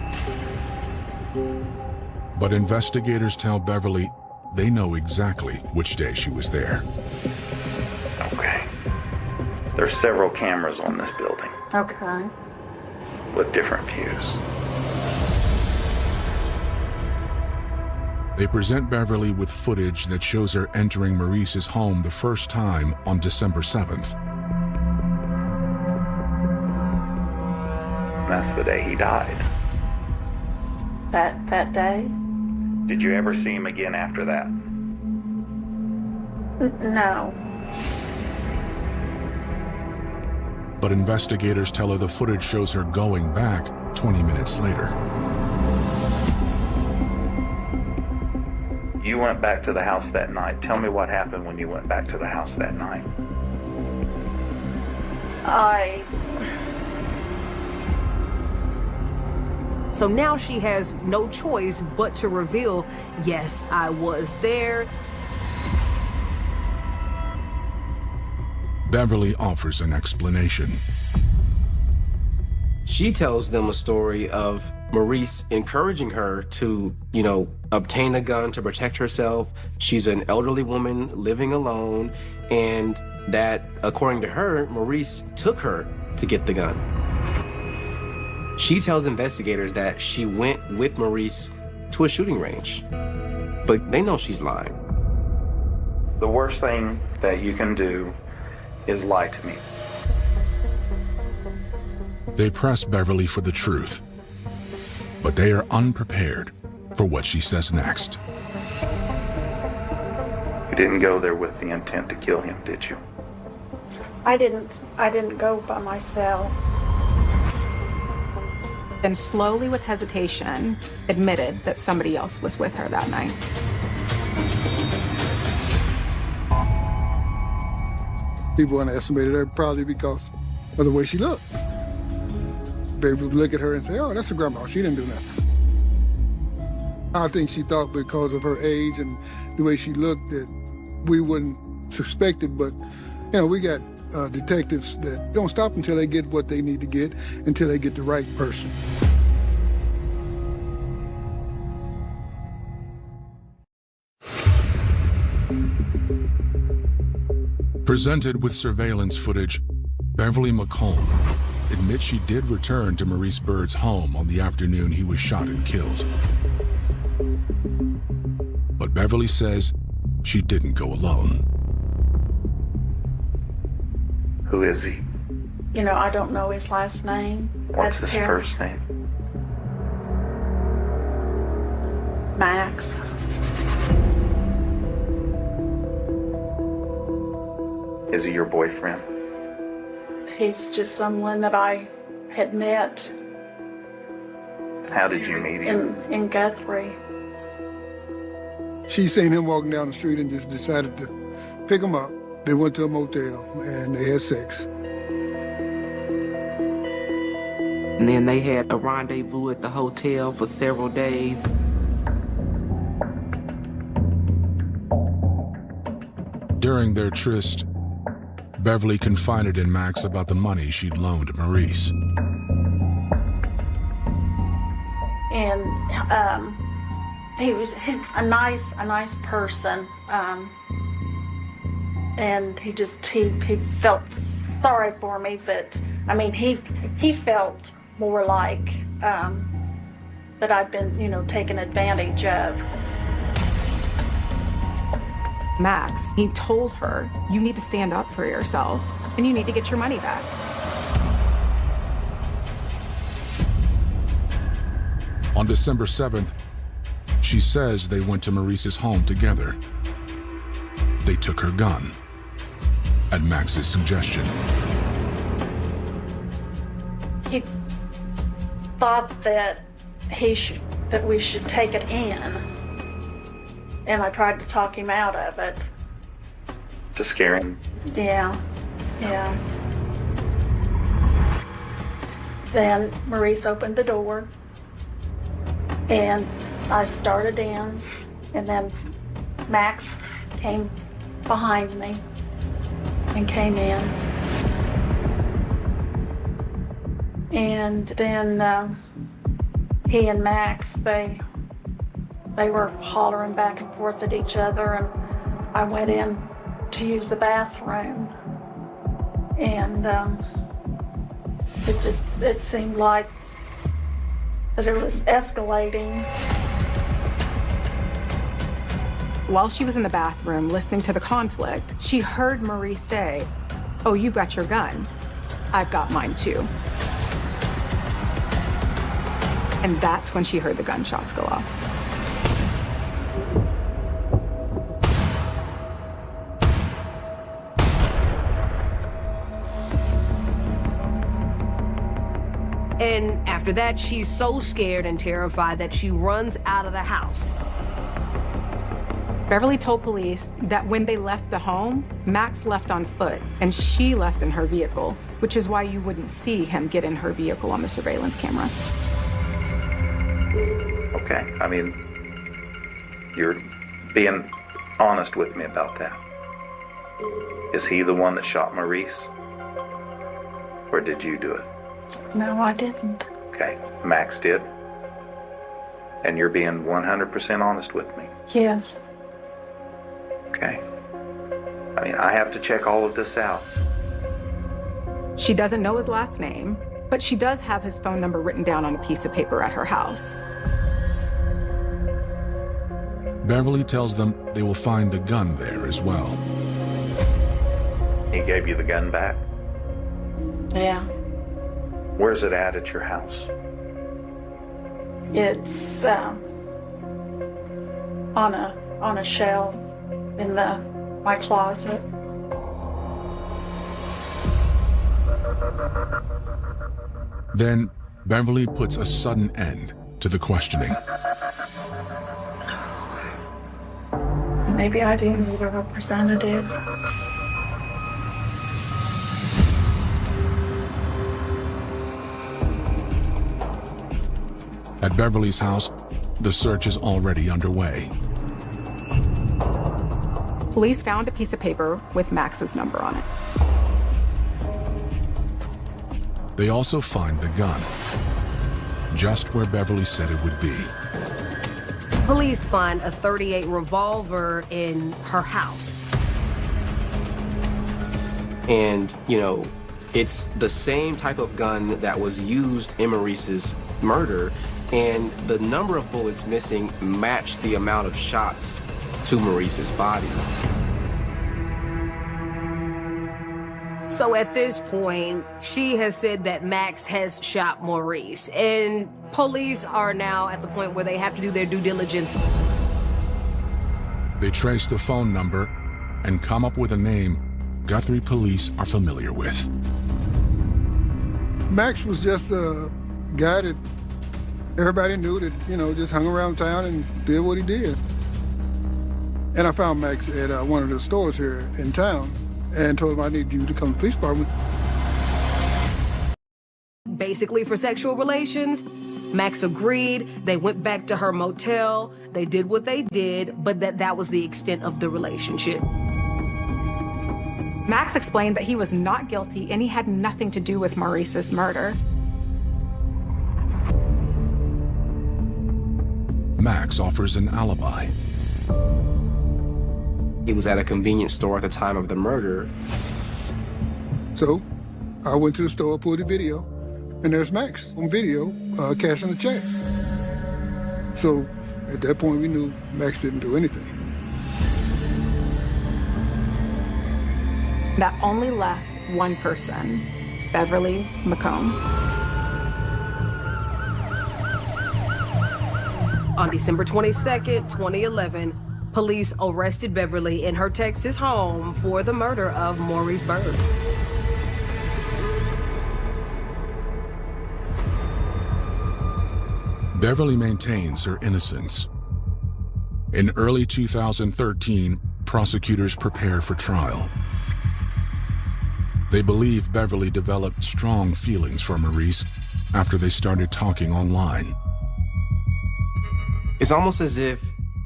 [SPEAKER 7] But investigators tell Beverly they know exactly which day she was there.
[SPEAKER 11] Okay. There's several cameras on this building.
[SPEAKER 27] Okay.
[SPEAKER 11] With different views.
[SPEAKER 7] They present Beverly with footage that shows her entering Maurice's home the first time on December 7th.
[SPEAKER 11] That's the day he died.
[SPEAKER 27] That day?
[SPEAKER 11] Did you ever see him again after that?
[SPEAKER 27] No.
[SPEAKER 7] But investigators tell her the footage shows her going back 20 minutes later.
[SPEAKER 11] You went back to the house that night. Tell me what happened when you went back to the house that night.
[SPEAKER 10] So now she has no choice but to reveal, yes, I was there.
[SPEAKER 7] Beverly offers an explanation.
[SPEAKER 26] She tells them a story of Maurice encouraging her to, obtain a gun to protect herself. She's an elderly woman living alone, and that, according to her, Maurice took her to get the gun. She tells investigators that she went with Maurice to a shooting range, but they know she's lying.
[SPEAKER 11] The worst thing that you can do is lie to me.
[SPEAKER 7] They press Beverly for the truth, but they are unprepared for what she says next.
[SPEAKER 11] You didn't go there with the intent to kill him, did you?
[SPEAKER 27] I didn't go by myself.
[SPEAKER 29] Then slowly, with hesitation, admitted that somebody else was with her that night.
[SPEAKER 25] People underestimated her probably because of the way she looked. They would look at her and say, oh, that's a grandma. She didn't do nothing. I think she thought because of her age and the way she looked that we wouldn't suspect it, but, we got detectives that don't stop until they get what they need to get, until they get the right person.
[SPEAKER 7] Presented with surveillance footage, Beverly McComb admits she did return to Maurice Byrd's home on the afternoon he was shot and killed. But Beverly says she didn't go alone.
[SPEAKER 11] Who is he?
[SPEAKER 27] I don't know his last name.
[SPEAKER 11] What's his first name?
[SPEAKER 27] Max.
[SPEAKER 11] Is he your boyfriend?
[SPEAKER 27] He's just someone that I had met.
[SPEAKER 11] How did you meet him?
[SPEAKER 27] In Guthrie.
[SPEAKER 25] She seen him walking down the street and just decided to pick him up. They went to a motel and they had sex.
[SPEAKER 28] And then they had a rendezvous at the hotel for several days.
[SPEAKER 7] During their tryst, Beverly confided in Max about the money she'd loaned Maurice.
[SPEAKER 27] And He's a nice person. And he felt sorry for me, but I mean, he felt more like that I'd been, taken advantage of.
[SPEAKER 29] Max, he told her, you need to stand up for yourself and you need to get your money back.
[SPEAKER 7] On December 7th, she says they went to Maurice's home together. They took her gun, at Max's suggestion.
[SPEAKER 27] He thought that we should take it in, and I tried to talk him out of it.
[SPEAKER 11] To scare him?
[SPEAKER 27] Yeah. Then Maurice opened the door, and I started in, and then Max came behind me and came in. And then he and Max, they were hollering back and forth at each other, and I went in to use the bathroom. And it seemed like that it was escalating.
[SPEAKER 29] While she was in the bathroom listening to the conflict, she heard Maurice say, "Oh, you've got your gun. I've got mine too." And that's when she heard the gunshots go off.
[SPEAKER 10] And after that, she's so scared and terrified that she runs out of the house.
[SPEAKER 29] Beverly told police that when they left the home, Max left on foot and she left in her vehicle, which is why you wouldn't see him get in her vehicle on the surveillance camera.
[SPEAKER 11] Okay, I mean, you're being honest with me about that. Is he the one that shot Maurice? Or did you do it?
[SPEAKER 27] No, I didn't.
[SPEAKER 11] Okay, Max did? And you're being 100% honest with me?
[SPEAKER 27] Yes.
[SPEAKER 11] Okay. I mean, I have to check all of this out.
[SPEAKER 29] She doesn't know his last name, but she does have his phone number written down on a piece of paper at her house.
[SPEAKER 7] Beverly tells them they will find the gun there as well.
[SPEAKER 11] He gave you the gun back?
[SPEAKER 27] Yeah.
[SPEAKER 11] Where's it at your house?
[SPEAKER 27] It's on a shelf in my closet.
[SPEAKER 7] Then Beverly puts a sudden end to the questioning.
[SPEAKER 27] Maybe I do need a representative.
[SPEAKER 7] At Beverly's house, the search is already underway.
[SPEAKER 29] Police found a piece of paper with Max's number on it.
[SPEAKER 7] They also find the gun, just where Beverly said it would be.
[SPEAKER 10] Police find a .38 revolver in her house.
[SPEAKER 26] And, it's the same type of gun that was used in Maurice's murder, and the number of bullets missing matched the amount of shots to Maurice's body.
[SPEAKER 10] So at this point, she has said that Max has shot Maurice, and police are now at the point where they have to do their due diligence.
[SPEAKER 7] They trace the phone number and come up with a name Guthrie police are familiar with.
[SPEAKER 25] Max was just a guy that everybody knew that, just hung around town and did what he did. And I found Max at one of the stores here in town and told him I need you to come to the police department.
[SPEAKER 10] Basically for sexual relations. Max agreed. They went back to her motel. They did what they did, but that was the extent of the relationship.
[SPEAKER 29] Max explained that he was not guilty and he had nothing to do with Maurice's murder.
[SPEAKER 7] Max offers an alibi.
[SPEAKER 26] He was at a convenience store at the time of the murder.
[SPEAKER 25] So I went to the store, pulled the video, and there's Max on video cashing a check. So at that point, we knew Max didn't do anything.
[SPEAKER 29] That only left one person, Beverly McComb.
[SPEAKER 10] On December 22nd, 2011, police arrested Beverly in her Texas home for the murder of Maurice Byrd.
[SPEAKER 7] Beverly maintains her innocence. In early 2013, prosecutors prepare for trial. They believe Beverly developed strong feelings for Maurice after they started talking online.
[SPEAKER 26] It's almost as if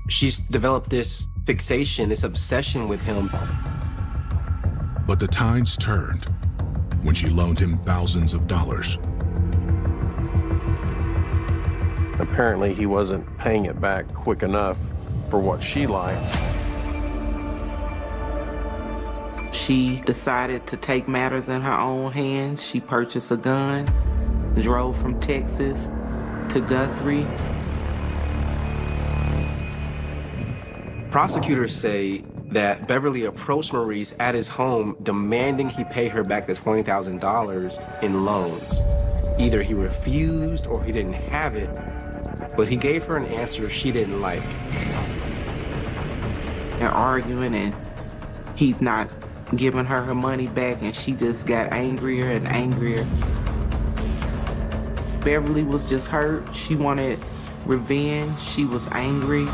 [SPEAKER 26] she's developed this fixation, this obsession with him.
[SPEAKER 7] But the tides turned when she loaned him thousands of dollars.
[SPEAKER 9] Apparently, he wasn't paying it back quick enough for what she liked.
[SPEAKER 28] She decided to take matters in her own hands. She purchased a gun, drove from Texas to Guthrie.
[SPEAKER 26] Prosecutors say that Beverly approached Maurice at his home demanding he pay her back the $20,000 in loans. Either he refused or he didn't have it, but he gave her an answer she didn't like.
[SPEAKER 28] They're arguing and he's not giving her her money back, and she just got angrier and angrier. Beverly was just hurt. She wanted revenge. She was angry.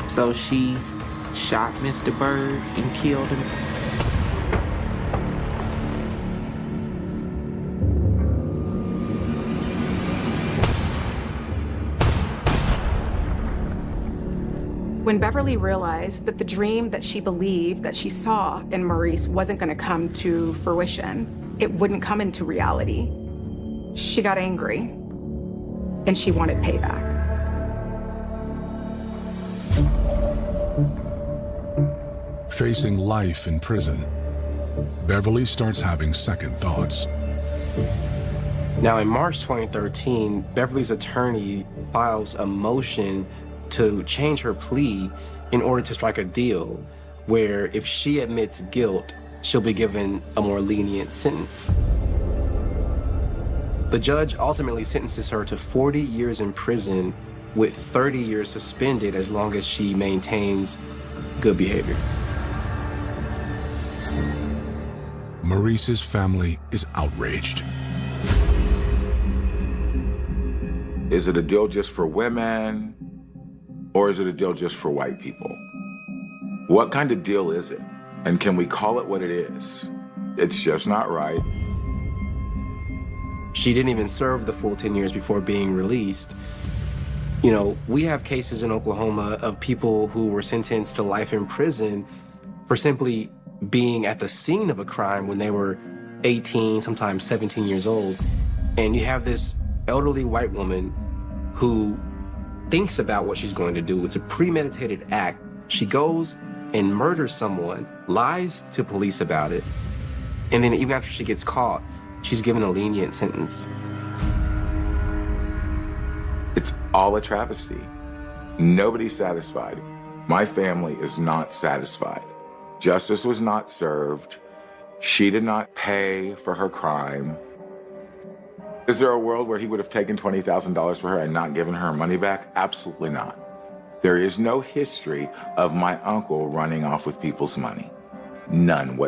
[SPEAKER 28] So she shot Mr. Byrd and killed him.
[SPEAKER 29] When Beverly realized that the dream that she believed that she saw in Maurice wasn't going to come to fruition, it wouldn't come into reality, she got angry and she wanted payback.
[SPEAKER 7] Facing life in prison, Beverly starts having second thoughts.
[SPEAKER 26] Now, in March 2013, Beverly's attorney files a motion to change her plea in order to strike a deal where if she admits guilt, she'll be given a more lenient sentence. The judge ultimately sentences her to 40 years in prison with 30 years suspended as long as she maintains good behavior.
[SPEAKER 7] Maurice's family is outraged.
[SPEAKER 23] Is it a deal just for women? Or is it a deal just for white people? What kind of deal is it? And can we call it what it is? It's just not right.
[SPEAKER 26] She didn't even serve the full 10 years before being released. You know, we have cases in Oklahoma of people who were sentenced to life in prison for simply being at the scene of a crime when they were 18, sometimes 17 years old. And you have this elderly white woman who thinks about what she's going to do. It's a premeditated act. She goes and murders someone, lies to police about it, and then even after she gets caught, she's given a lenient sentence.
[SPEAKER 23] It's all a travesty. Nobody's satisfied. My family is not satisfied. Justice was not served. She did not pay for her crime. Is there a world where he would have taken $20,000 for her and not given her money back? Absolutely not. There is no history of my uncle running off with people's money. None whatsoever.